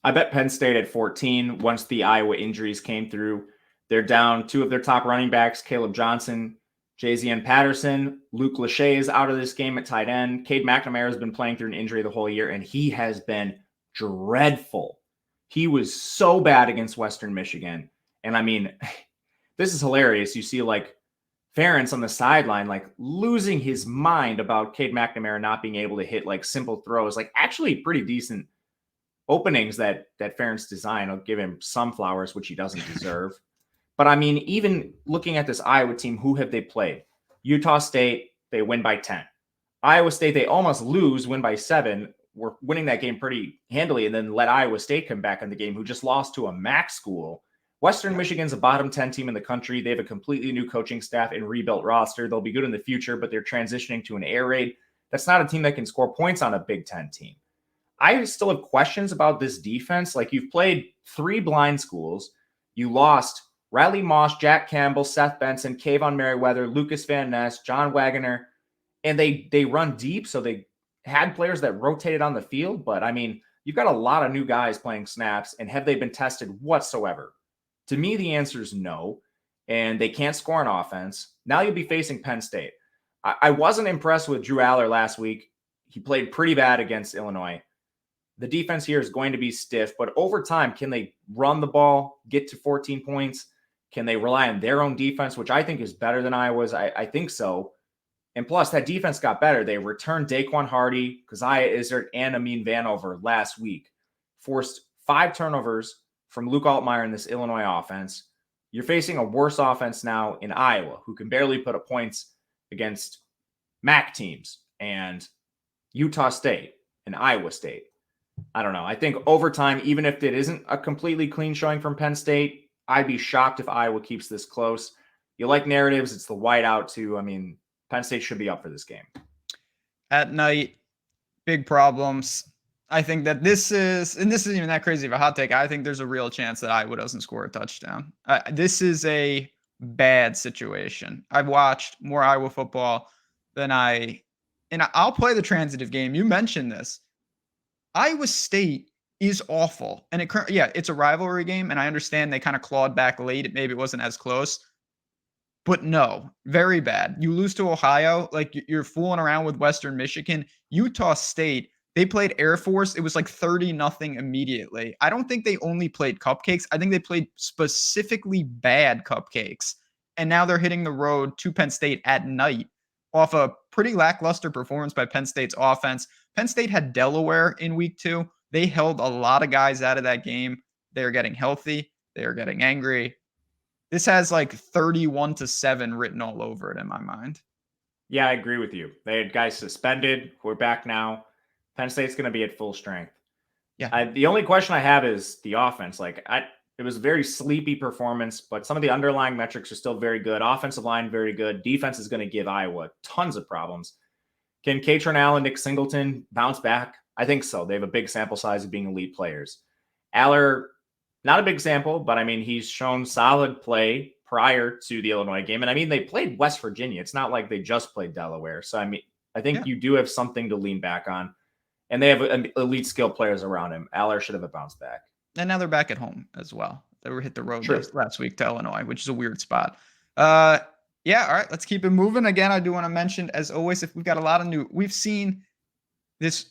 I bet Penn State at 14 once the Iowa injuries came through. They're down 2 of their top running backs, Caleb Johnson, Jay-Z Patterson. Luke Lachey is out of this game at tight end. Cade McNamara has been playing through an injury the whole year, and he has been dreadful. He was so bad against Western Michigan. And I mean, this is hilarious. You see Ferentz on the sideline, losing his mind about Cade McNamara not being able to hit simple throws, actually pretty decent openings that Ferentz designed. I'll give him some flowers, which he doesn't deserve. But I mean, even looking at this Iowa team, who have they played? Utah State, they win by 10. Iowa State, they almost lose, win by 7. We're winning that game pretty handily, and then let Iowa State come back in the game, who just lost to a MAC school. Western Michigan's a bottom 10 team in the country. They have a completely new coaching staff and rebuilt roster. They'll be good in the future, but they're transitioning to an air raid. That's not a team that can score points on a Big Ten team. I still have questions about this defense. You've played 3 blind schools. You lost Riley Moss, Jack Campbell, Seth Benson, Kayvon Merriweather, Lucas Van Ness, John Wagner, and they run deep, so they had players that rotated on the field. But, I mean, you've got a lot of new guys playing snaps, and have they been tested whatsoever? To me, the answer is no, and they can't score on offense. Now you'll be facing Penn State. I wasn't impressed with Drew Aller last week. He played pretty bad against Illinois. The defense here is going to be stiff, but over time, can they run the ball, get to 14 points? Can they rely on their own defense, which I think is better than Iowa's? I think so. And plus, that defense got better. They returned Daquan Hardy, Keziah Izzard, and Amin Vanover last week. Forced 5 turnovers from Luke Altmaier in this Illinois offense. You're facing a worse offense now in Iowa, who can barely put up points against MAC teams and Utah State and Iowa State. I don't know. I think over time, even if it isn't a completely clean showing from Penn State, I'd be shocked if Iowa keeps this close. You like narratives. It's the whiteout too. I mean, Penn State should be up for this game.
At night, big problems. I think that this isn't even that crazy of a hot take. I think there's a real chance that Iowa doesn't score a touchdown. This is a bad situation. I've watched more Iowa football than I'll play the transitive game. You mentioned this. Iowa State is awful. And it's a rivalry game, and I understand they kind of clawed back late. Maybe it wasn't as close. But no, very bad. You lose to Ohio, you're fooling around with Western Michigan. Utah State, they played Air Force. It was 30-0 immediately. I don't think they only played cupcakes. I think they played specifically bad cupcakes. And now they're hitting the road to Penn State at night off a pretty lackluster performance by Penn State's offense. Penn State had Delaware in week 2. They held a lot of guys out of that game. They are getting healthy. They are getting angry. This has 31-7 written all over it in my mind.
Yeah, I agree with you. They had guys suspended who are back now. Penn State's going to be at full strength.
Yeah.
The only question I have is the offense. It was a very sleepy performance, but some of the underlying metrics are still very good. Offensive line, very good. Defense is going to give Iowa tons of problems. Can Katron Allen, Nick Singleton bounce back? I think so. They have a big sample size of being elite players. Aller, not a big sample, but I mean, he's shown solid play prior to the Illinois game. And I mean, they played West Virginia. It's not like they just played Delaware. So, I mean, I think you do have something to lean back on. And they have elite skill players around him. Aller should have a bounce back.
And now they're back at home as well. They were hit the road last week to Illinois, which is a weird spot. Yeah, all right, let's keep it moving. Again, I do want to mention, as always, if we've got a lot of we've seen this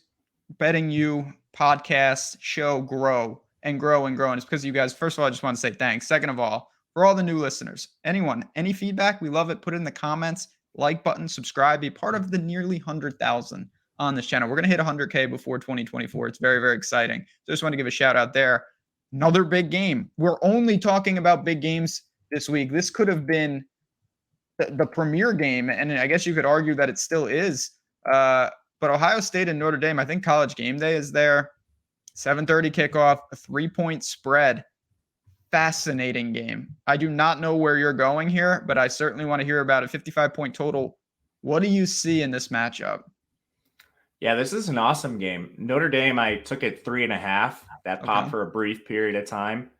Betting You podcast show grow and grow and grow. And it's because of you guys. First of all, I just want to say thanks. Second of all, for all the new listeners, any feedback, we love it. Put it in the comments, like button, subscribe, be part of the nearly 100,000 on this channel. We're going to hit 100K before 2024. It's very, very exciting. So just want to give a shout out there. Another big game. We're only talking about big games this week. This could have been the premier game, and I guess you could argue that it still is. But Ohio State and Notre Dame, I think College Game Day is there. 7:30 kickoff, a 3-point spread. Fascinating game. I do not know where you're going here, but I certainly want to hear about a 55-point total. What do you see in this matchup?
Yeah, this is an awesome game. Notre Dame, I took it 3.5. That popped for a brief period of time.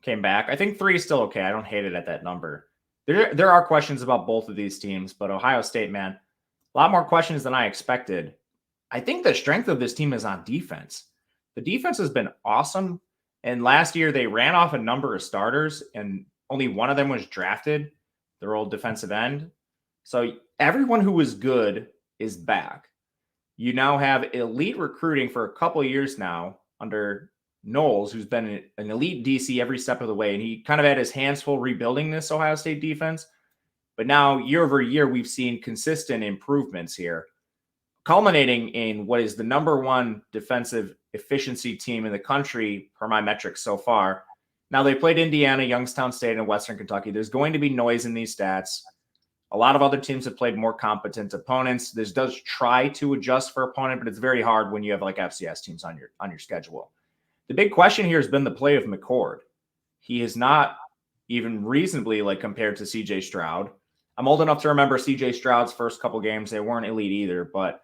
Came back. I think 3 is still okay. I don't hate it at that number. There are questions about both of these teams, but Ohio State, man, a lot more questions than I expected. I think the strength of this team is on defense. The defense has been awesome. And last year, they ran off a number of starters, and only one of them was drafted, their old defensive end. So everyone who was good is back. You now have elite recruiting for a couple of years now under Knowles, who's been an elite DC every step of the way. And he kind of had his hands full rebuilding this Ohio State defense. But now, year over year, we've seen consistent improvements here, culminating in what is the number 1 defensive efficiency team in the country per my metrics so far. Now, they played Indiana, Youngstown State, and Western Kentucky. There's going to be noise in these stats. A lot of other teams have played more competent opponents. This does try to adjust for opponent, but it's very hard when you have like FCS teams on your schedule. The big question here has been the play of McCord. He is not even reasonably compared to CJ Stroud. I'm old enough to remember CJ Stroud's first couple games. They weren't elite either, but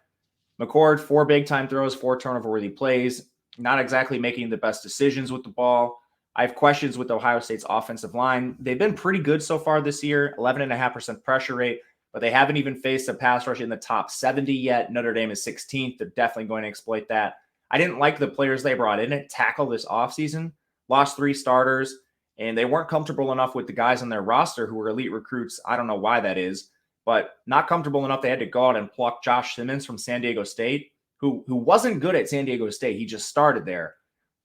McCord, 4 big-time throws, 4 turnover-worthy plays, not exactly making the best decisions with the ball. I have questions with Ohio State's offensive line. They've been pretty good so far this year, 11.5% pressure rate, but they haven't even faced a pass rush in the top 70 yet. Notre Dame is 16th. They're definitely going to exploit that. I didn't like the players they brought in at tackle this offseason. Lost 3 starters, and they weren't comfortable enough with the guys on their roster who were elite recruits. I don't know why that is, but not comfortable enough. They had to go out and pluck Josh Simmons from San Diego State, who wasn't good at San Diego State. He just started there.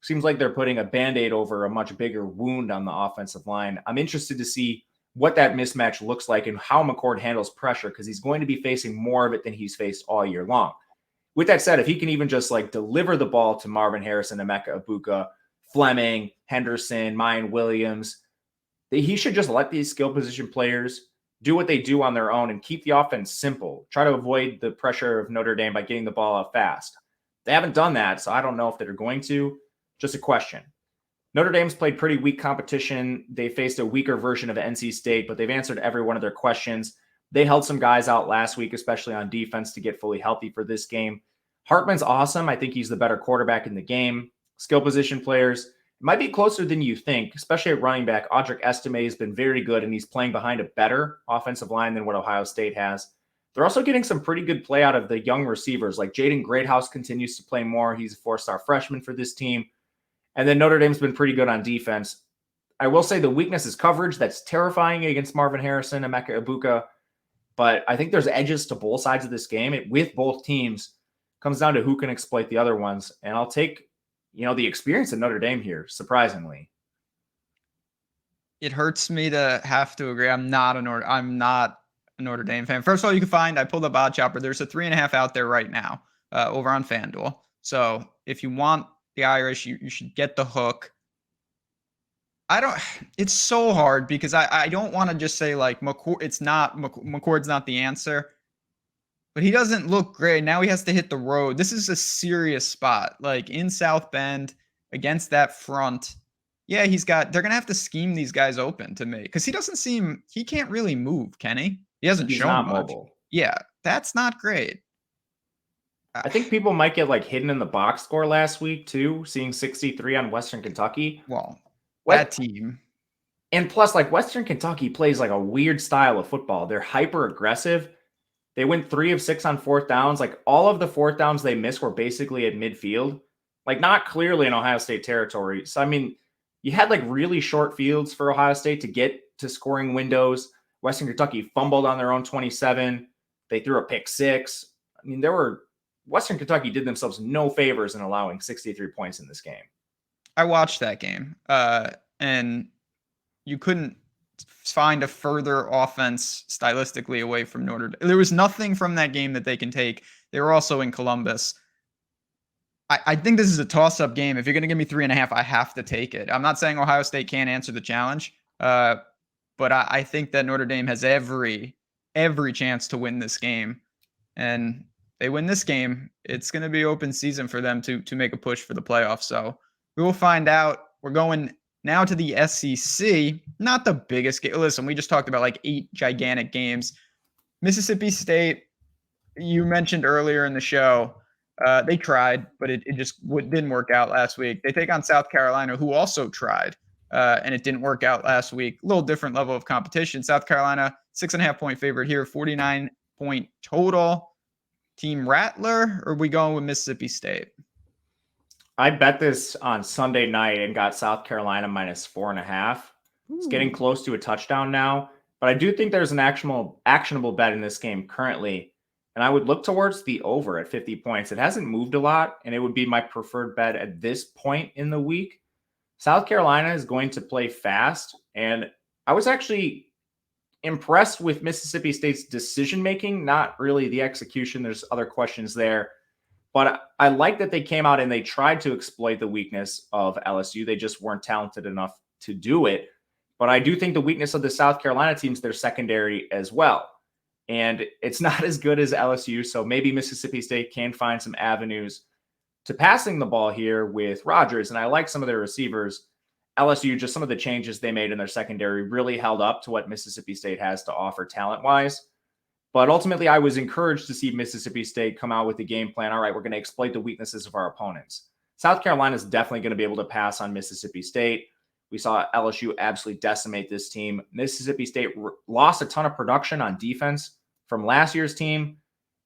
Seems like they're putting a Band-Aid over a much bigger wound on the offensive line. I'm interested to see what that mismatch looks like and how McCord handles pressure, because he's going to be facing more of it than he's faced all year long. With that said, if he can even just deliver the ball to Marvin Harrison, Emeka Ibuka, Fleming, Henderson, Mayan Williams, he should just let these skill position players do what they do on their own and keep the offense simple. Try to avoid the pressure of Notre Dame by getting the ball out fast. They haven't done that, so I don't know if they're going to. Just a question. Notre Dame's played pretty weak competition. They faced a weaker version of NC State, but they've answered every one of their questions. They held some guys out last week, especially on defense, to get fully healthy for this game. Hartman's awesome. I think he's the better quarterback in the game. Skill position players, it might be closer than you think, especially at running back. Audric Estime has been very good, and he's playing behind a better offensive line than what Ohio State has. They're also getting some pretty good play out of the young receivers. Like Jaden Greathouse continues to play more. He's a 4-star freshman for this team. And then Notre Dame's been pretty good on defense. I will say the weakness is coverage. That's terrifying against Marvin Harrison, Emeka Ibuka. But I think there's edges to both sides of this game. With both teams, comes down to who can exploit the other ones. And I'll take, the experience of Notre Dame here, surprisingly.
It hurts me to have to agree. I'm not a Notre Dame fan. First of all, I pulled up Odd Chopper. There's a 3.5 out there right now over on FanDuel. So if you want the Irish, you should get the hook. It's so hard because I don't want to just say McCord's not the answer. but he doesn't look great. Now he has to hit the road. This is a serious spot, like in South Bend against that front. Yeah, they're going to have to scheme these guys open to me because he can't really move, can he? He hasn't
He's
shown
not
much.
mobile.
Yeah, that's not great.
I think people might get like hidden in the box score last week too, seeing 63 on Western Kentucky.
Well, that team.
And plus, like Western Kentucky plays like a weird style of football. They're hyper aggressive. They went 3 of 6 on fourth downs. Like all of the fourth downs they missed were basically at midfield, like not clearly in Ohio State territory. So, I mean, you had like really short fields for Ohio State to get to scoring windows. Western Kentucky fumbled on their own 27. They threw a pick 6. I mean, Western Kentucky did themselves no favors in allowing 63 points in this game.
I watched that game, and you couldn't find a further offense stylistically away from Notre Dame. There was nothing from that game that they can take. They were also in Columbus. I think this is a toss-up game. If you're going to give me 3.5, I have to take it. I'm not saying Ohio State can't answer the challenge, but I think that Notre Dame has every chance to win this game. And they win this game, it's going to be open season for them to make a push for the playoffs. So we will find out. We're going now to the SEC, not the biggest game. Listen, we just talked about like 8 gigantic games. Mississippi State, you mentioned earlier in the show, they tried, but it just didn't work out last week. They take on South Carolina, who also tried, and it didn't work out last week. A little different level of competition. South Carolina, 6.5-point favorite here, 49-point total. Team Rattler, or are we going with Mississippi State?
I bet this on Sunday night and got South Carolina minus 4.5. It's getting close to a touchdown now, but I do think there's an actionable bet in this game currently, and I would look towards the over at 50 points. It hasn't moved a lot, and it would be my preferred bet at this point in the week. South Carolina is going to play fast, and I was actually impressed with Mississippi State's decision-making, not really the execution. There's other questions there. But I like that they came out and they tried to exploit the weakness of LSU. They just weren't talented enough to do it. But I do think the weakness of the South Carolina teams, their secondary as well. And it's not as good as LSU. So maybe Mississippi State can find some avenues to passing the ball here with Rodgers. And I like some of their receivers. LSU, just some of the changes they made in their secondary really held up to what Mississippi State has to offer talent-wise. But ultimately, I was encouraged to see Mississippi State come out with the game plan. All right, we're going to exploit the weaknesses of our opponents. South Carolina is definitely going to be able to pass on Mississippi State. We saw LSU absolutely decimate this team. Mississippi State lost a ton of production on defense from last year's team.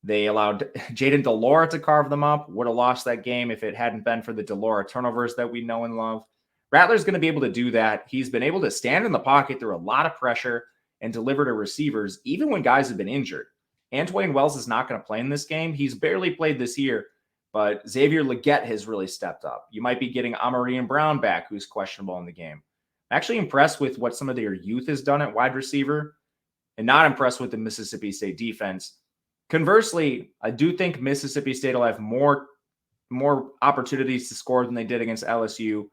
They allowed Jaden Delora to carve them up. Would have lost that game if it hadn't been for the Delora turnovers that we know and love. Rattler's going to be able to do that. He's been able to stand in the pocket through a lot of pressure and deliver to receivers, even when guys have been injured. Antwain Wells is not going to play in this game. He's barely played this year, but Xavier Legette has really stepped up. You might be getting Amari and Brown back, who's questionable in the game. I'm actually impressed with what some of their youth has done at wide receiver, and not impressed with the Mississippi State defense. Conversely, I do think Mississippi State will have more opportunities to score than they did against LSU,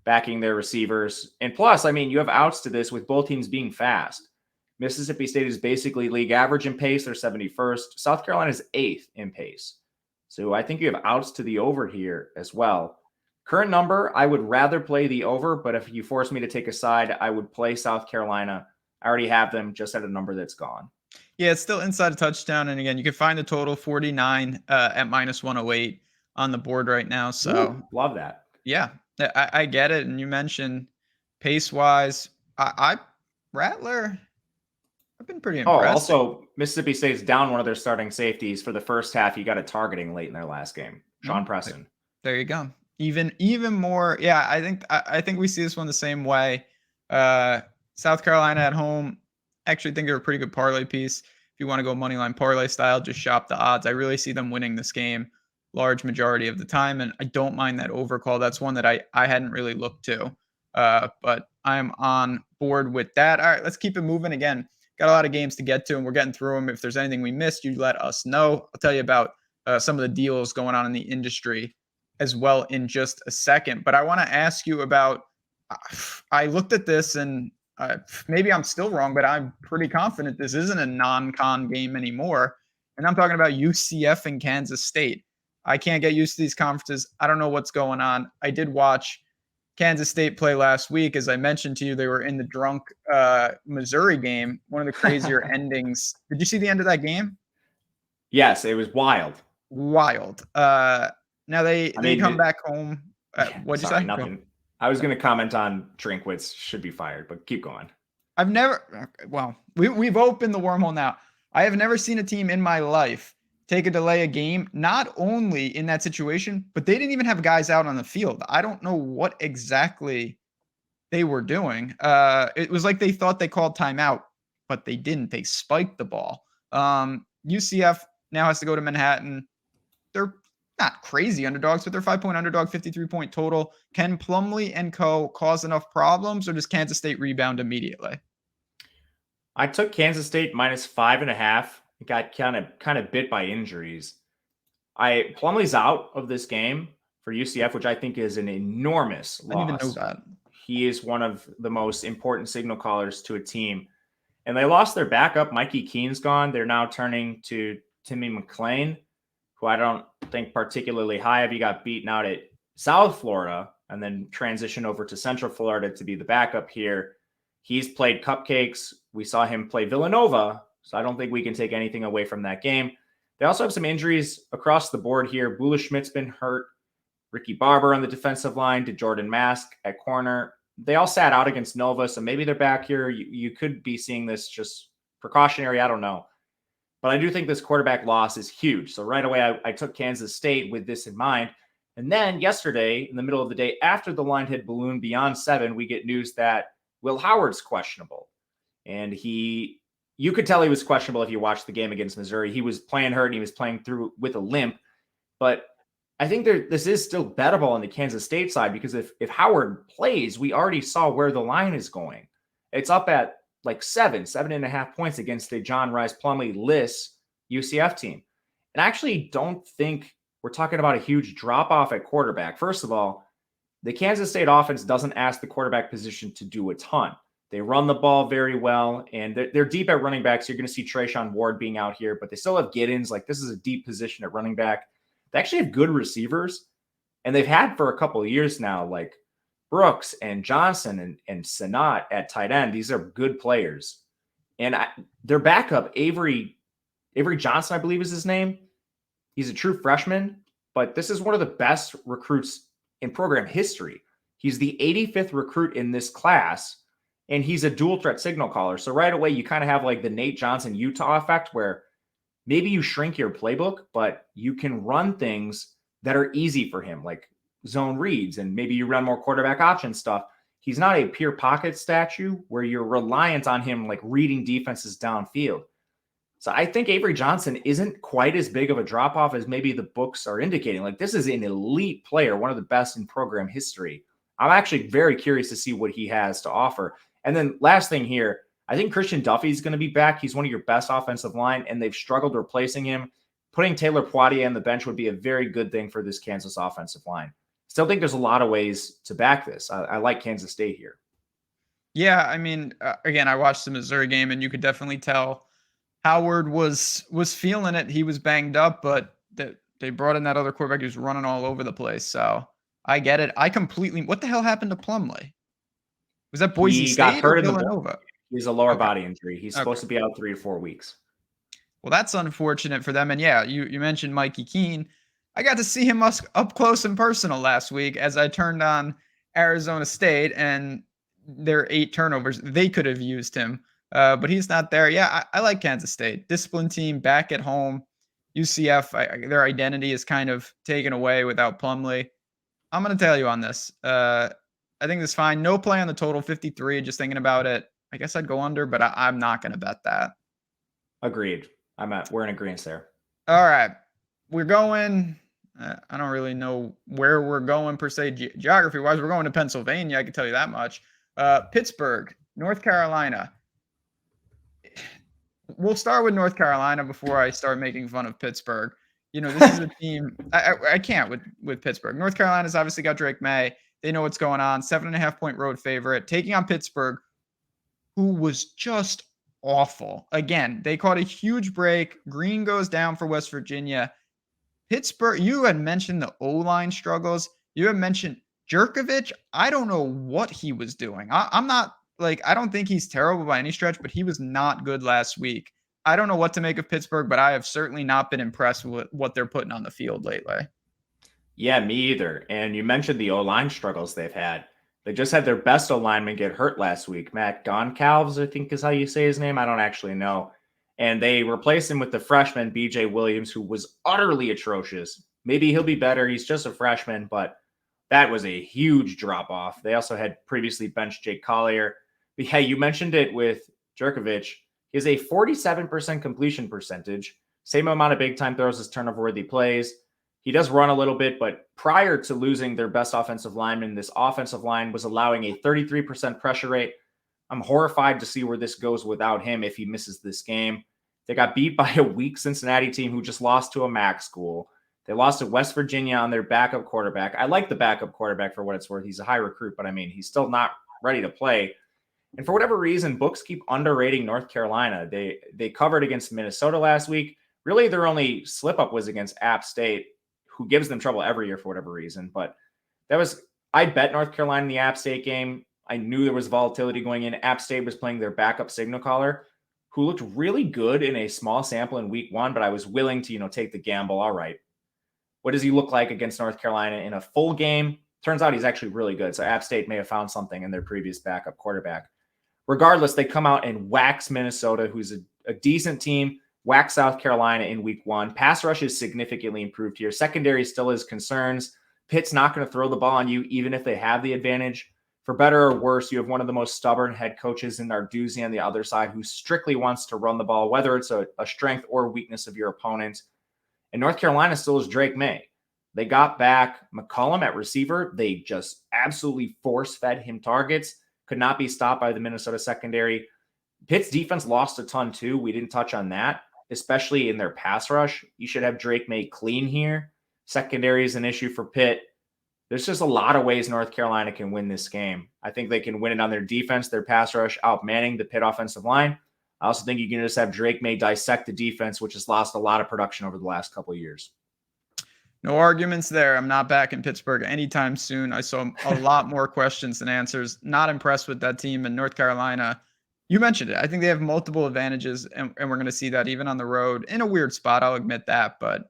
backing their receivers. And plus, I mean, you have outs to this with both teams being fast. Mississippi State is basically league average in pace. They're 71st. South Carolina is 8th in pace. So I think you have outs to the over here as well. Current number, I would rather play the over, but if you force me to take a side, I would play South Carolina. I already have them just at a number that's gone.
Yeah, it's still inside a touchdown. And again, you can find the total 49 at minus 108 on the board right now. So
ooh, love that.
Yeah, I get it. And you mentioned pace-wise, Rattler, I've been pretty impressed.
Oh, also, Mississippi State's down one of their starting safeties for the first half. You got a targeting late in their last game. Sean Preston.
There you go. Even more. Yeah, I think we see this one the same way. South Carolina at home, actually think they're a pretty good parlay piece. If you want to go money line parlay style, just shop the odds. I really see them winning this game large majority of the time, and I don't mind that overcall. That's one that I hadn't really looked to, but I'm on board with that. All right, let's keep it moving. Again, got a lot of games to get to, and we're getting through them. If there's anything we missed, you let us know. I'll tell you about some of the deals going on in the industry as well in just a second. But I want to ask you about, I looked at this, and maybe I'm still wrong, but I'm pretty confident this isn't a non-con game anymore. And I'm talking about UCF and Kansas State. I can't get used to these conferences. I don't know what's going on. I did watch Kansas State play last week. As I mentioned to you, they were in the drunk Missouri game, one of the crazier endings. Did you see the end of that game?
Yes, it was wild.
Wild. Now they come back home. What'd you say?
Nothing. I was going to comment on Drinkwitz should be fired, but keep going.
We've opened the wormhole now. I have never seen a team in my life take a delay a game, not only in that situation, but they didn't even have guys out on the field. I don't know what exactly they were doing. It was like they thought they called timeout, but they didn't. They spiked the ball. UCF now has to go to Manhattan. They're not crazy underdogs, but they're 5-point underdog, 53-point total. Can Plumlee and co cause enough problems, or does Kansas State rebound immediately?
I took Kansas State minus 5.5. It got kind of bit by injuries. Plumlee's out of this game for UCF, which I think is an enormous loss.
I didn't even know that.
He is one of the most important signal callers to a team. And they lost their backup. Mikey Keene's gone. They're now turning to Timmy McClain, who I don't think particularly high of. He got beaten out at South Florida and then transitioned over to Central Florida to be the backup here. He's played cupcakes. We saw him play Villanova, so I don't think we can take anything away from that game. They also have some injuries across the board here. Bula Schmidt's been hurt. Ricky Barber on the defensive line, to Jordan Mask at corner. They all sat out against Nova, so maybe they're back here. You could be seeing this just precautionary. I don't know. But I do think this quarterback loss is huge. So right away, I took Kansas State with this in mind. And then yesterday, in the middle of the day, after the line had ballooned beyond 7, we get news that Will Howard's questionable. And you could tell he was questionable if you watched the game against Missouri. He was playing hurt and he was playing through with a limp. But I think this is still bettable on the Kansas State side, because if Howard plays, we already saw where the line is going. It's up at like 7.5 points against a John Rice Plumlee-less UCF team. And I actually don't think we're talking about a huge drop-off at quarterback. First of all, the Kansas State offense doesn't ask the quarterback position to do a ton. They run the ball very well, and they're deep at running back, so you're going to see Trayshawn Ward being out here, but they still have Giddens. Like, this is a deep position at running back. They actually have good receivers, and they've had for a couple of years now, like Brooks and Johnson and Sanat at tight end. These are good players. And their backup, Avery Johnson, I believe is his name. He's a true freshman, but this is one of the best recruits in program history. He's the 85th recruit in this class, and he's a dual threat signal caller. So right away, you kind of have like the Nate Johnson Utah effect, where maybe you shrink your playbook, but you can run things that are easy for him, like zone reads, and maybe you run more quarterback option stuff. He's not a pure pocket statue where you're reliant on him like reading defenses downfield. So I think Avery Johnson isn't quite as big of a drop-off as maybe the books are indicating. Like, this is an elite player, one of the best in program history. I'm actually very curious to see what he has to offer. And then last thing here, I think Christian Duffy is going to be back. He's one of your best offensive line, and they've struggled replacing him. Putting Taylor Poitier on the bench would be a very good thing for this Kansas offensive line. Still think there's a lot of ways to back this. I like Kansas State here.
Yeah, I mean, again, I watched the Missouri game, and you could definitely tell Howard was feeling it. He was banged up, but they brought in that other quarterback who's running all over the place. So I get it. What the hell happened to Plumlee? Was that Boise State?
Got hurt
or
in the
Villanova?
He's a lower body injury. He's supposed to be out 3 to 4 weeks.
Well, that's unfortunate for them. And yeah, you mentioned Mikey Keene. I got to see him up close and personal last week as I turned on Arizona State and their 8 turnovers. They could have used him, but he's not there. Yeah, I like Kansas State. Disciplined team back at home. UCF, their identity is kind of taken away without Plumlee. I'm going to tell you on this. I think this is fine. No play on the total, 53. Just thinking about it, I guess I'd go under, but I'm not going to bet that.
Agreed. We're in agreement there.
All right. We're going, I don't really know where we're going per se geography-wise. We're going to Pennsylvania. I can tell you that much. Pittsburgh, North Carolina. We'll start with North Carolina before I start making fun of Pittsburgh. You know, this is a team I can't with Pittsburgh. North Carolina's obviously got Drake May. They know what's going on. 7.5 point road favorite, taking on Pittsburgh, who was just awful. Again, they caught a huge break. Green goes down for West Virginia. Pittsburgh, you had mentioned the O-line struggles. You had mentioned Jerkovich. I don't know what he was doing. I'm not I don't think he's terrible by any stretch, but he was not good last week. I don't know what to make of Pittsburgh, but I have certainly not been impressed with what they're putting on the field lately.
Yeah, me either. And you mentioned the O-line struggles they've had. They just had their best O-lineman get hurt last week. Matt Goncalves, I think is how you say his name. I don't actually know. And they replaced him with the freshman, BJ Williams, who was utterly atrocious. Maybe he'll be better. He's just a freshman, but that was a huge drop off. They also had previously benched Jake Collier. But hey, you mentioned it with Jerkovich. He has a 47% completion percentage, same amount of big time throws as turnover worthy plays. He does run a little bit, but prior to losing their best offensive lineman, this offensive line was allowing a 33% pressure rate. I'm horrified to see where this goes without him if he misses this game. They got beat by a weak Cincinnati team who just lost to a MAC school. They lost to West Virginia on their backup quarterback. I like the backup quarterback for what it's worth. He's a high recruit, but I mean, he's still not ready to play. And for whatever reason, books keep underrating North Carolina. They covered against Minnesota last week. Really, their only slip-up was against App State, who gives them trouble every year for whatever reason. But I bet North Carolina in the App State game. I knew there was volatility going in. App State was playing their backup signal caller, who looked really good in a small sample in week one, but I was willing to, take the gamble. All right, what does he look like against North Carolina in a full game? Turns out he's actually really good. So App State may have found something in their previous backup quarterback. Regardless, they come out and wax Minnesota, who's a decent team, wax South Carolina in week one. Pass rush is significantly improved here. Secondary still has concerns. Pitt's not going to throw the ball on you, even if they have the advantage. For better or worse, you have one of the most stubborn head coaches in Narduzzi on the other side who strictly wants to run the ball, whether it's a strength or weakness of your opponent. And North Carolina still is Drake May. They got back McCollum at receiver. They just absolutely force-fed him targets. Could not be stopped by the Minnesota secondary. Pitt's defense lost a ton too. We didn't touch on that, especially in their pass rush. You should have Drake May clean here. Secondary is an issue for Pitt. There's just a lot of ways North Carolina can win this game. I think they can win it on their defense, their pass rush, outmanning the Pitt offensive line. I also think you can just have Drake May dissect the defense, which has lost a lot of production over the last couple of years.
No arguments there. I'm not back in Pittsburgh anytime soon. I saw a lot more questions than answers. Not impressed with that team in North Carolina. You mentioned it. I think they have multiple advantages, and we're going to see that even on the road in a weird spot. I'll admit that, but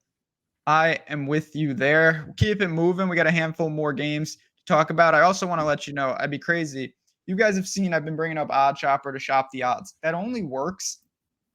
I am with you there. Keep it moving. We got a handful more games to talk about. I also want to let you know, I'd be crazy. You guys have seen I've been bringing up Odd Shopper to shop the odds. That only works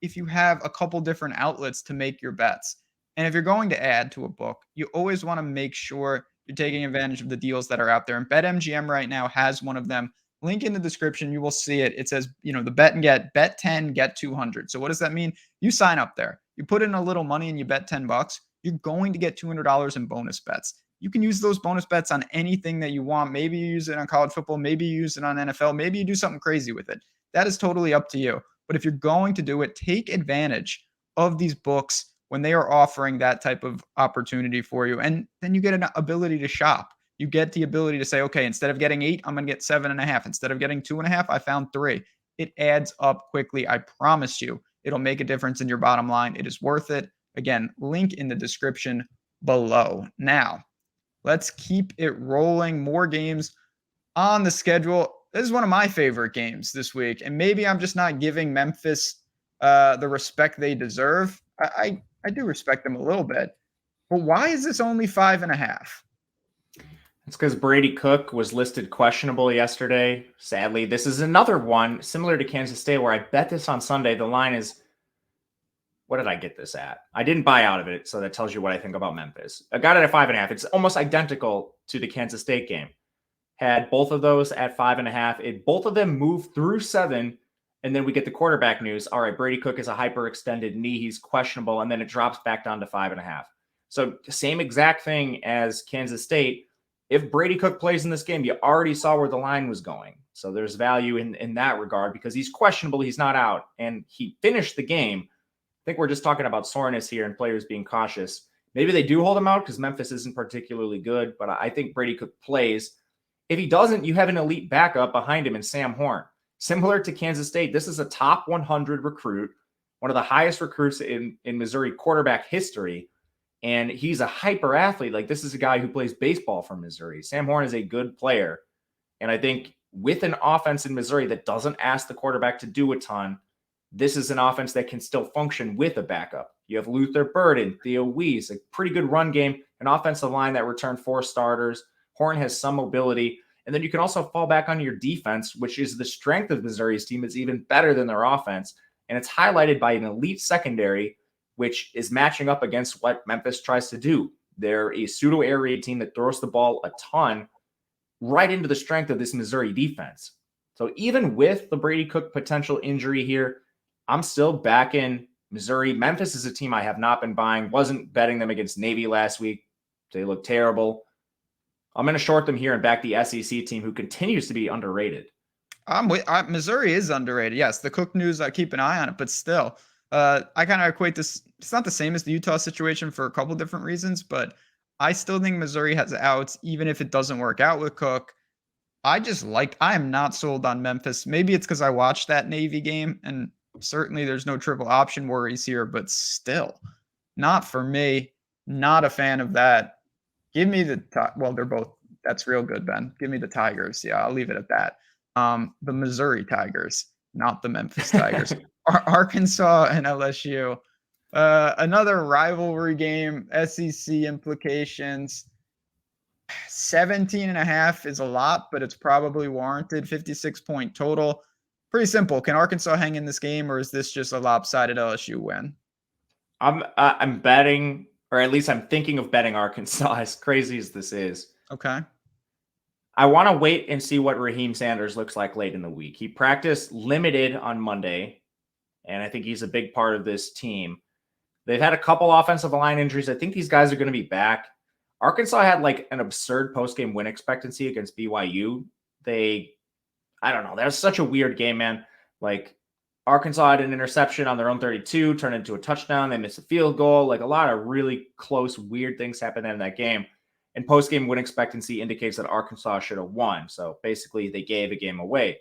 if you have a couple different outlets to make your bets. And if you're going to add to a book, you always want to make sure you're taking advantage of the deals that are out there. And BetMGM right now has one of them. Link in the description. You will see it. It says, the bet and get, bet 10, get 200. So what does that mean? You sign up there. You put in a little money and you bet $10. You're going to get $200 in bonus bets. You can use those bonus bets on anything that you want. Maybe you use it on college football. Maybe you use it on NFL. Maybe you do something crazy with it. That is totally up to you. But if you're going to do it, take advantage of these books when they are offering that type of opportunity for you. And then you get an ability to shop. You get the ability to say, okay, instead of getting 8, I'm going to get 7.5. Instead of getting 2.5, I found 3. It adds up quickly. I promise you, it'll make a difference in your bottom line. It is worth it. Again, link in the description below. Now, let's keep it rolling. More games on the schedule. This is one of my favorite games this week. And maybe I'm just not giving Memphis the respect they deserve. I do respect them a little bit. But why is this only 5.5?
It's because Brady Cook was listed questionable yesterday. Sadly, this is another one similar to Kansas State where I bet this on Sunday. The line is, what did I get this at? I didn't buy out of it, so that tells you what I think about Memphis. I got it at 5.5. It's almost identical to the Kansas State game. Had both of those at 5.5. Both of them moved through 7, and then we get the quarterback news. All right, Brady Cook is a hyperextended knee. He's questionable, and then it drops back down to 5.5. So same exact thing as Kansas State. If Brady Cook plays in this game, you already saw where the line was going. So there's value in that regard because he's questionable. He's not out, and he finished the game. I think we're just talking about soreness here and players being cautious. Maybe they do hold him out because Memphis isn't particularly good, but I think Brady Cook plays. If he doesn't, you have an elite backup behind him in Sam Horn. Similar to Kansas State, this is a top 100 recruit, one of the highest recruits in Missouri quarterback history. And he's a hyper athlete. Like, this is a guy who plays baseball for Missouri. Sam Horn is a good player. And I think with an offense in Missouri that doesn't ask the quarterback to do a ton, this is an offense that can still function with a backup. You have Luther Burden, Theo Weiss, a pretty good run game, an offensive line that returned 4 starters. Horn has some mobility. And then you can also fall back on your defense, which is the strength of Missouri's team. It's even better than their offense. And it's highlighted by an elite secondary, which is matching up against what Memphis tries to do. They're a pseudo-air raid team that throws the ball a ton right into the strength of this Missouri defense. So even with the Brady Cook potential injury here, I'm still back in Missouri. Memphis is a team I have not been buying. Wasn't betting them against Navy last week. They look terrible. I'm going to short them here and back the SEC team, who continues to be underrated.
Missouri is underrated. Yes, the Cook news, I keep an eye on it, but still, I kind of equate this. It's not the same as the Utah situation for a couple different reasons, but I still think Missouri has outs, even if it doesn't work out with Cook. I am not sold on Memphis. Maybe it's because I watched that Navy game, and certainly there's no triple option worries here, but still, not for me. Not a fan of that. Give me they're both. That's real good, Ben. Give me the Tigers. Yeah, I'll leave it at that. The Missouri Tigers, not the Memphis Tigers. Arkansas and LSU. Another rivalry game, SEC implications. 17.5 is a lot, but it's probably warranted. 56-point total. Pretty simple. Can Arkansas hang in this game, or is this just a lopsided LSU win?
I'm betting, or at least I'm thinking of betting Arkansas, as crazy as this is.
Okay.
I want to wait and see what Raheem Sanders looks like late in the week. He practiced limited on Monday, and I think he's a big part of this team. They've had a couple offensive line injuries. I think these guys are going to be back. Arkansas had like an absurd post-game win expectancy against BYU. I don't know. That was such a weird game, man. Like, Arkansas had an interception on their own 32, turned into a touchdown. They missed a field goal. Like, a lot of really close, weird things happened in that game. And post-game win expectancy indicates that Arkansas should have won. So basically, they gave a game away.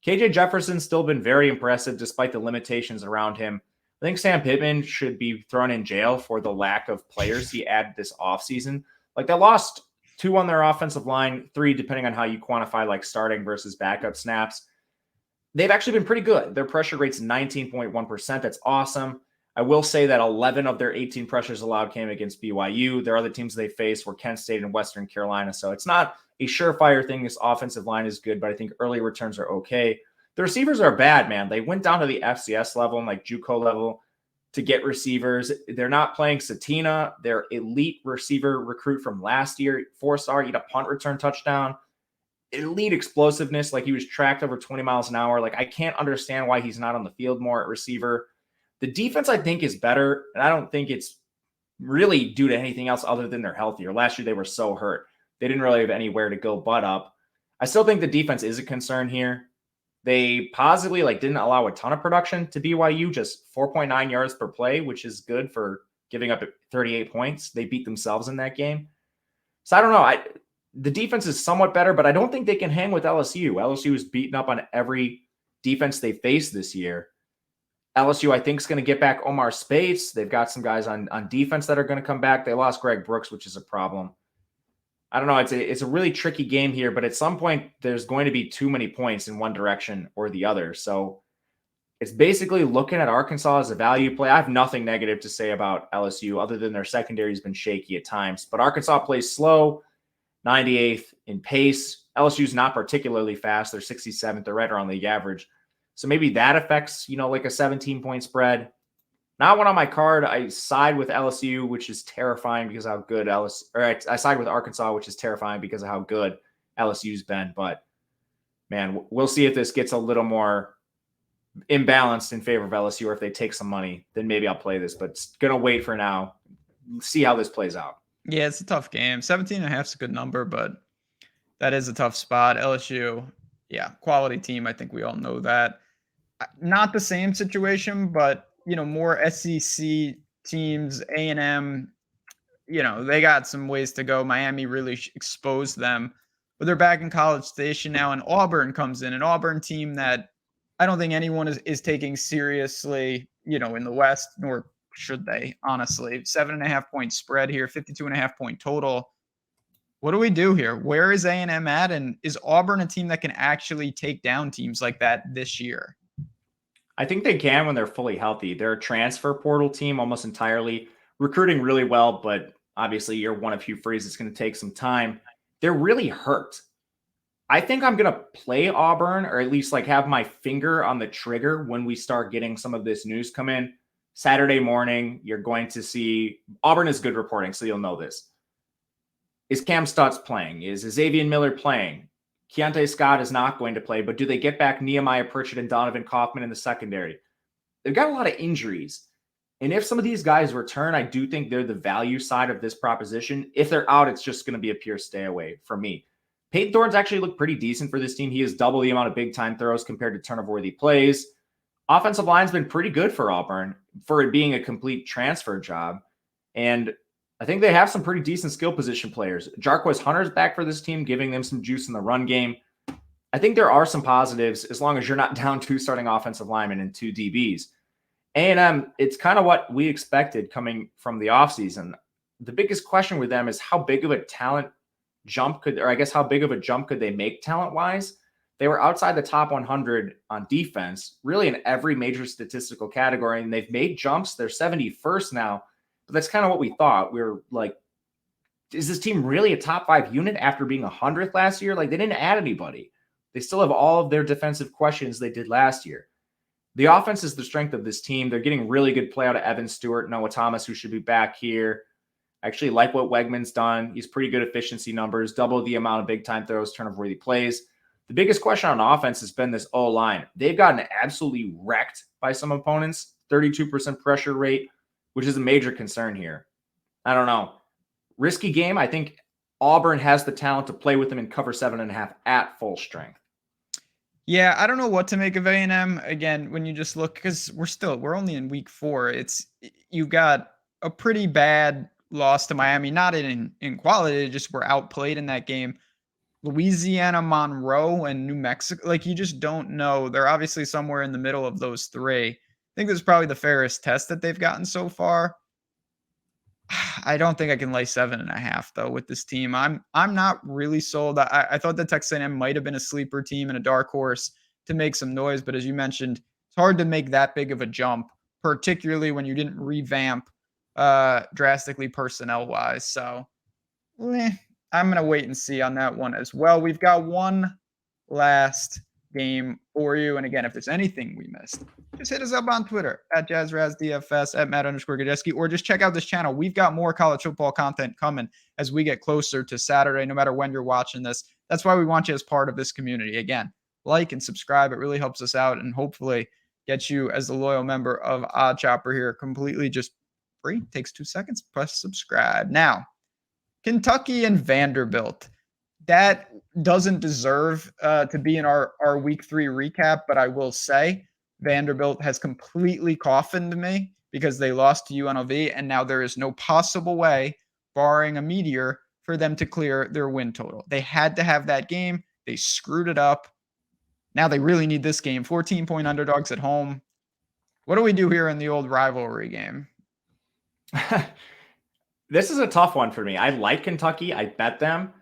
KJ Jefferson's still been very impressive despite the limitations around him. I think Sam Pittman should be thrown in jail for the lack of players he added this offseason. Like, they lost 2 on their offensive line, 3 depending on how you quantify like starting versus backup snaps. They've actually been pretty good. Their pressure rate's 19.1%. That's awesome. I will say that 11 of their 18 pressures allowed came against BYU. Their other teams they faced were Kent State and Western Carolina. So it's not a surefire thing. This offensive line is good, but I think early returns are okay. The receivers are bad, man. They went down to the FCS level and like JUCO level to get receivers. They're not playing Satina, their elite receiver recruit from last year. 4-star, get a punt return touchdown. Elite explosiveness, like he was tracked over 20 miles an hour. Like, I can't understand why he's not on the field more at receiver. The defense, I think, is better, and I don't think it's really due to anything else other than they're healthier. Last year, they were so hurt. They didn't really have anywhere to go but up. I still think the defense is a concern here. They possibly didn't allow a ton of production to BYU, just 4.9 yards per play, which is good for giving up 38 points. They beat themselves in that game. So I don't know. The defense is somewhat better, but I don't think they can hang with LSU. LSU is beaten up on every defense they faced this year. LSU, I think, is going to get back Omar Speights. They've got some guys on defense that are going to come back. They lost Greg Brooks, which is a problem. I don't know. It's a really tricky game here, but at some point, there's going to be too many points in one direction or the other. So it's basically looking at Arkansas as a value play. I have nothing negative to say about LSU other than their secondary has been shaky at times. But Arkansas plays slow, 98th in pace. LSU's not particularly fast. They're 67th. They're right around the average. So maybe that affects, like a 17-point spread. Not one on my card. I side with LSU, which is terrifying because of how good I side with Arkansas, which is terrifying because of how good LSU's been. But, man, we'll see if this gets a little more imbalanced in favor of LSU, or if they take some money, then maybe I'll play this. But it's going to wait for now. See how this plays out.
Yeah, it's a tough game. 17.5 is a good number, but that is a tough spot. LSU, yeah, quality team. I think we all know that. Not the same situation, but, more SEC teams, A&M, they got some ways to go. Miami really exposed them, but they're back in College Station now, and Auburn comes in, an Auburn team that I don't think anyone is taking seriously, in the West, nor should they, honestly. 7.5-point spread here, 52.5-point total. What do we do here? Where is A&M at? And is Auburn a team that can actually take down teams like that this year?
I think they can when they're fully healthy. They're a transfer portal team almost entirely, recruiting really well, but obviously you're one of few frees. It's going to take some time. They're really hurt. I think I'm going to play Auburn, or at least like have my finger on the trigger when we start getting some of this news come in. Saturday morning, you're going to see Auburn is good reporting, so you'll know this. Is Cam Stutz playing? Is Xavier Miller playing? Keontae Scott is not going to play, but do they get back Nehemiah Pritchett and Donovan Kaufman in the secondary? They've got a lot of injuries. And if some of these guys return, I do think they're the value side of this proposition. If they're out, it's just going to be a pure stay away for me. Peyton Thorne's actually looked pretty decent for this team. He has double the amount of big-time throws compared to turnover-worthy plays. Offensive line's been pretty good for Auburn for it being a complete transfer job. And I think they have some pretty decent skill position players. Jarquez Hunter's back for this team, giving them some juice in the run game. I think there are some positives as long as you're not down 2 starting offensive linemen and 2 DBs. A&M, it's kind of what we expected coming from the offseason. The biggest question with them is how big of a talent jump how big of a jump could they make talent-wise? They were outside the top 100 on defense, really in every major statistical category, and they've made jumps. They're 71st now, but that's kind of what we thought. We were like, is this team really a top 5 unit after being 100th last year? Like, they didn't add anybody. They still have all of their defensive questions they did last year. The offense is the strength of this team. They're getting really good play out of Evan Stewart, Noah Thomas, who should be back here. I actually like what Wegman's done. He's pretty good efficiency numbers, double the amount of big-time throws, turnover-worthy plays. The biggest question on offense has been this O-line. They've gotten absolutely wrecked by some opponents, 32% pressure rate, which is a major concern here. I don't know. Risky game. I think Auburn has the talent to play with them and cover 7.5 at full strength.
Yeah, I don't know what to make of A&M. Again, when you just look, because we're only in week 4. You've got a pretty bad loss to Miami, not in quality, they just were outplayed in that game. Louisiana, Monroe, and New Mexico, like, you just don't know. They're obviously somewhere in the middle of those 3. I think this is probably the fairest test that they've gotten so far. I don't think I can lay 7.5 though with this team. I'm not really sold. I thought that Texas A&M might have been a sleeper team and a dark horse to make some noise, but as you mentioned, it's hard to make that big of a jump, particularly when you didn't revamp drastically personnel wise. So I'm going to wait and see on that one as well. We've got one last game for you. And again, if there's anything we missed, just hit us up on Twitter at JazzRazDFS, at Matt_Gajewski, or just check out this channel. We've got more college football content coming as we get closer to Saturday, no matter when you're watching this. That's why we want you as part of this community. Again, like and subscribe. It really helps us out and hopefully gets you as a loyal member of Odd Chopper here completely just free. Takes 2 seconds. Press subscribe. Now, Kentucky and Vanderbilt. That doesn't deserve to be in our week 3 recap, but I will say Vanderbilt has completely coffined me because they lost to UNLV, and now there is no possible way, barring a meteor, for them to clear their win total. They had to have that game. They screwed it up. Now they really need this game. 14-point underdogs at home. What do we do here in the old rivalry game?
This is a tough one for me. I like Kentucky. I bet them.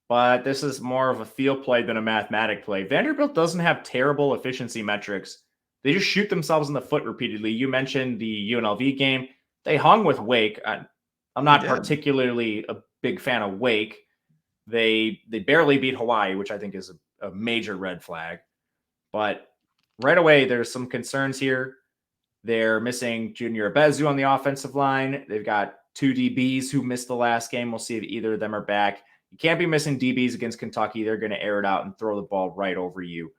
But this is more of a field play than a mathematic play. Vanderbilt doesn't have terrible efficiency metrics. They just shoot themselves in the foot repeatedly. You mentioned the UNLV game. They hung with Wake. I'm not particularly a big fan of Wake. They barely beat Hawaii, which I think is a major red flag. But right away, there's some concerns here. They're missing Junior Abezu on the offensive line. They've got 2 DBs who missed the last game. We'll see if either of them are back. You can't be missing DBs against Kentucky. They're going to air it out and throw the ball right over you.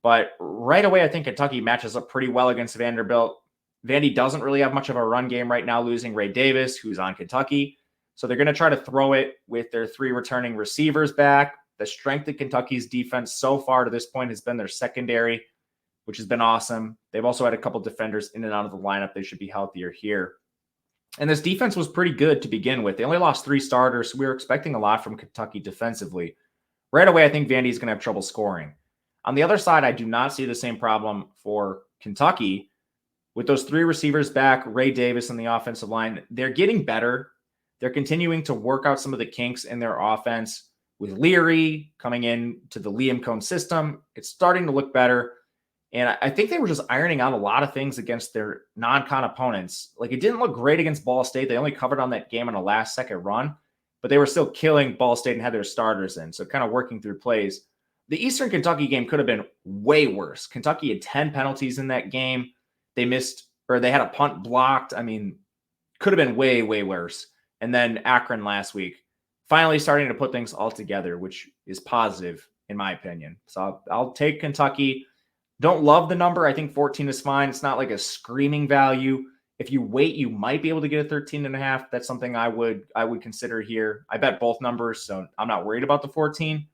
But right away, I think Kentucky matches up pretty well against Vanderbilt. Vandy doesn't really have much of a run game right now, losing Ray Davis, who's on Kentucky. So they're going to try to throw it with their 3 returning receivers back. The strength of Kentucky's defense so far to this point has been their secondary, which has been awesome. They've also had a couple defenders in and out of the lineup. They should be healthier here. And this defense was pretty good to begin with. They only lost 3 starters, so we were expecting a lot from Kentucky defensively. Right away, I think Vandy's going to have trouble scoring. On the other side, I do not see the same problem for Kentucky. With those 3 receivers back, Ray Davis on the offensive line, they're getting better. They're continuing to work out some of the kinks in their offense. With Leary coming in to the Liam Cohn system, it's starting to look better. And I think they were just ironing out a lot of things against their non-con opponents. Like, it didn't look great against Ball State. They only covered on that game on a last-second run, but they were still killing Ball State and had their starters in, so kind of working through plays. The Eastern Kentucky game could have been way worse. Kentucky had 10 penalties in that game. They missed, or they had a punt blocked. I mean, could have been way, way worse. And then Akron last week, finally starting to put things all together, which is positive in my opinion. So I'll take Kentucky. Don't love the number. I think 14 is fine. It's not like a screaming value. If you wait, you might be able to get a 13.5. That's something I would consider here. I bet both numbers, so I'm not worried about the 14,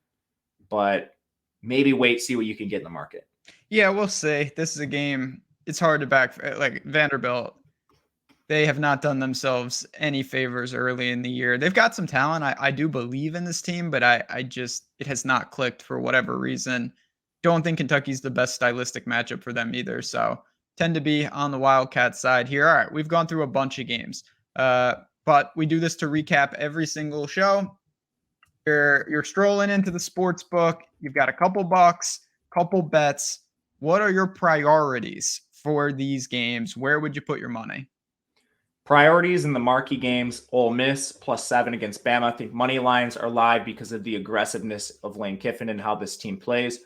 but maybe wait, see what you can get in the market.
Yeah, we'll see. This is a game. It's hard to back, like Vanderbilt. They have not done themselves any favors early in the year. They've got some talent. I do believe in this team, but I just, it has not clicked for whatever reason. Don't think Kentucky's the best stylistic matchup for them either. So tend to be on the Wildcat side here. All right, we've gone through a bunch of games, but we do this to recap every single show. You're strolling into the sports book. You've got a couple bucks, couple bets. What are your priorities for these games? Where would you put your money?
Priorities in the marquee games: Ole Miss +7 against Bama. I think money lines are live because of the aggressiveness of Lane Kiffin and how this team plays.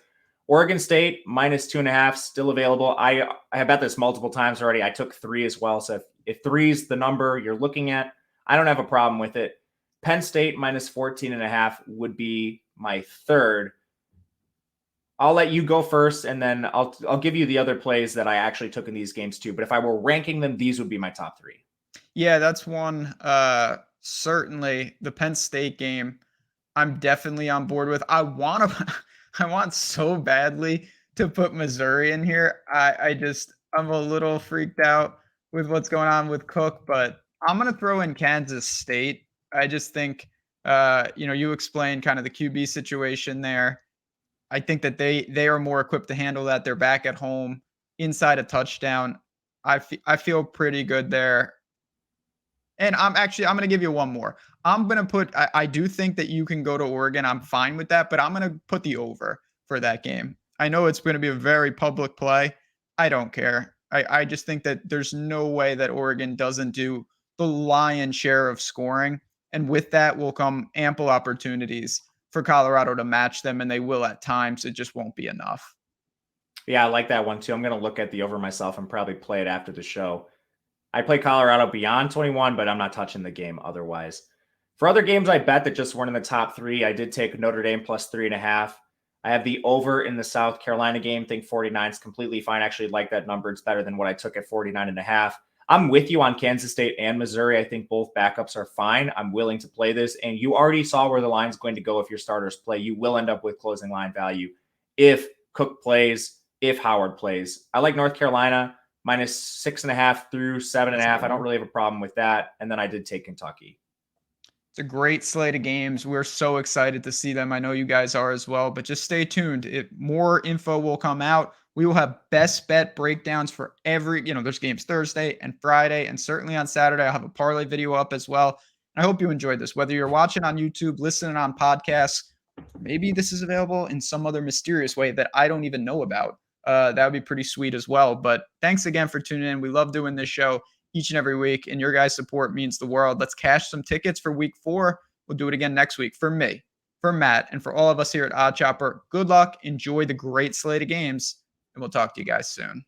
Oregon State -2.5 still available. I have bet this multiple times already. I took 3 as well. So if 3 is the number you're looking at, I don't have a problem with it. Penn State -14.5 would be my third. I'll let you go first, and then I'll give you the other plays that I actually took in these games too. But if I were ranking them, these would be my top 3.
Yeah, that's one. Certainly the Penn State game, I'm definitely on board with. I want so badly to put Missouri in here. I'm a little freaked out with what's going on with Cook, but I'm going to throw in Kansas State. I just think, you explained kind of the QB situation there. I think that they are more equipped to handle that. They're back at home inside a touchdown. I feel pretty good there. And I'm going to give you one more. I'm going to put, I do think that you can go to Oregon. I'm fine with that, but I'm going to put the over for that game. I know it's going to be a very public play. I don't care. I just think that there's no way that Oregon doesn't do the lion's share of scoring. And with that will come ample opportunities for Colorado to match them, and they will at times. It just won't be enough.
Yeah, I like that one too. I'm going to look at the over myself and probably play it after the show. I play Colorado beyond 21, but I'm not touching the game otherwise. For other games I bet that just weren't in the top 3, I did take Notre Dame +3.5. I have the over in the South Carolina game. Think 49 is completely fine. Actually like that number. It's better than what I took at 49.5. I'm with you on Kansas State and Missouri. I think both backups are fine. I'm willing to play this. And you already saw where the line's going to go if your starters play. You will end up with closing line value if Cook plays, if Howard plays. I like North Carolina -6.5 through 7.5. I don't really have a problem with that. And then I did take Kentucky.
It's a great slate of games. We're so excited to see them. I know you guys are as well, but just stay tuned. More info will come out. We will have best bet breakdowns for every, there's games Thursday and Friday, and certainly on Saturday, I'll have a parlay video up as well. I hope you enjoyed this, whether you're watching on YouTube, listening on podcasts, maybe this is available in some other mysterious way that I don't even know about. That would be pretty sweet as well. But thanks again for tuning in. We love doing this show each and every week, and your guys' support means the world. Let's cash some tickets for week 4. We'll do it again next week. For me, for Matt, and for all of us here at Odd Chopper, good luck. Enjoy the great slate of games, and we'll talk to you guys soon.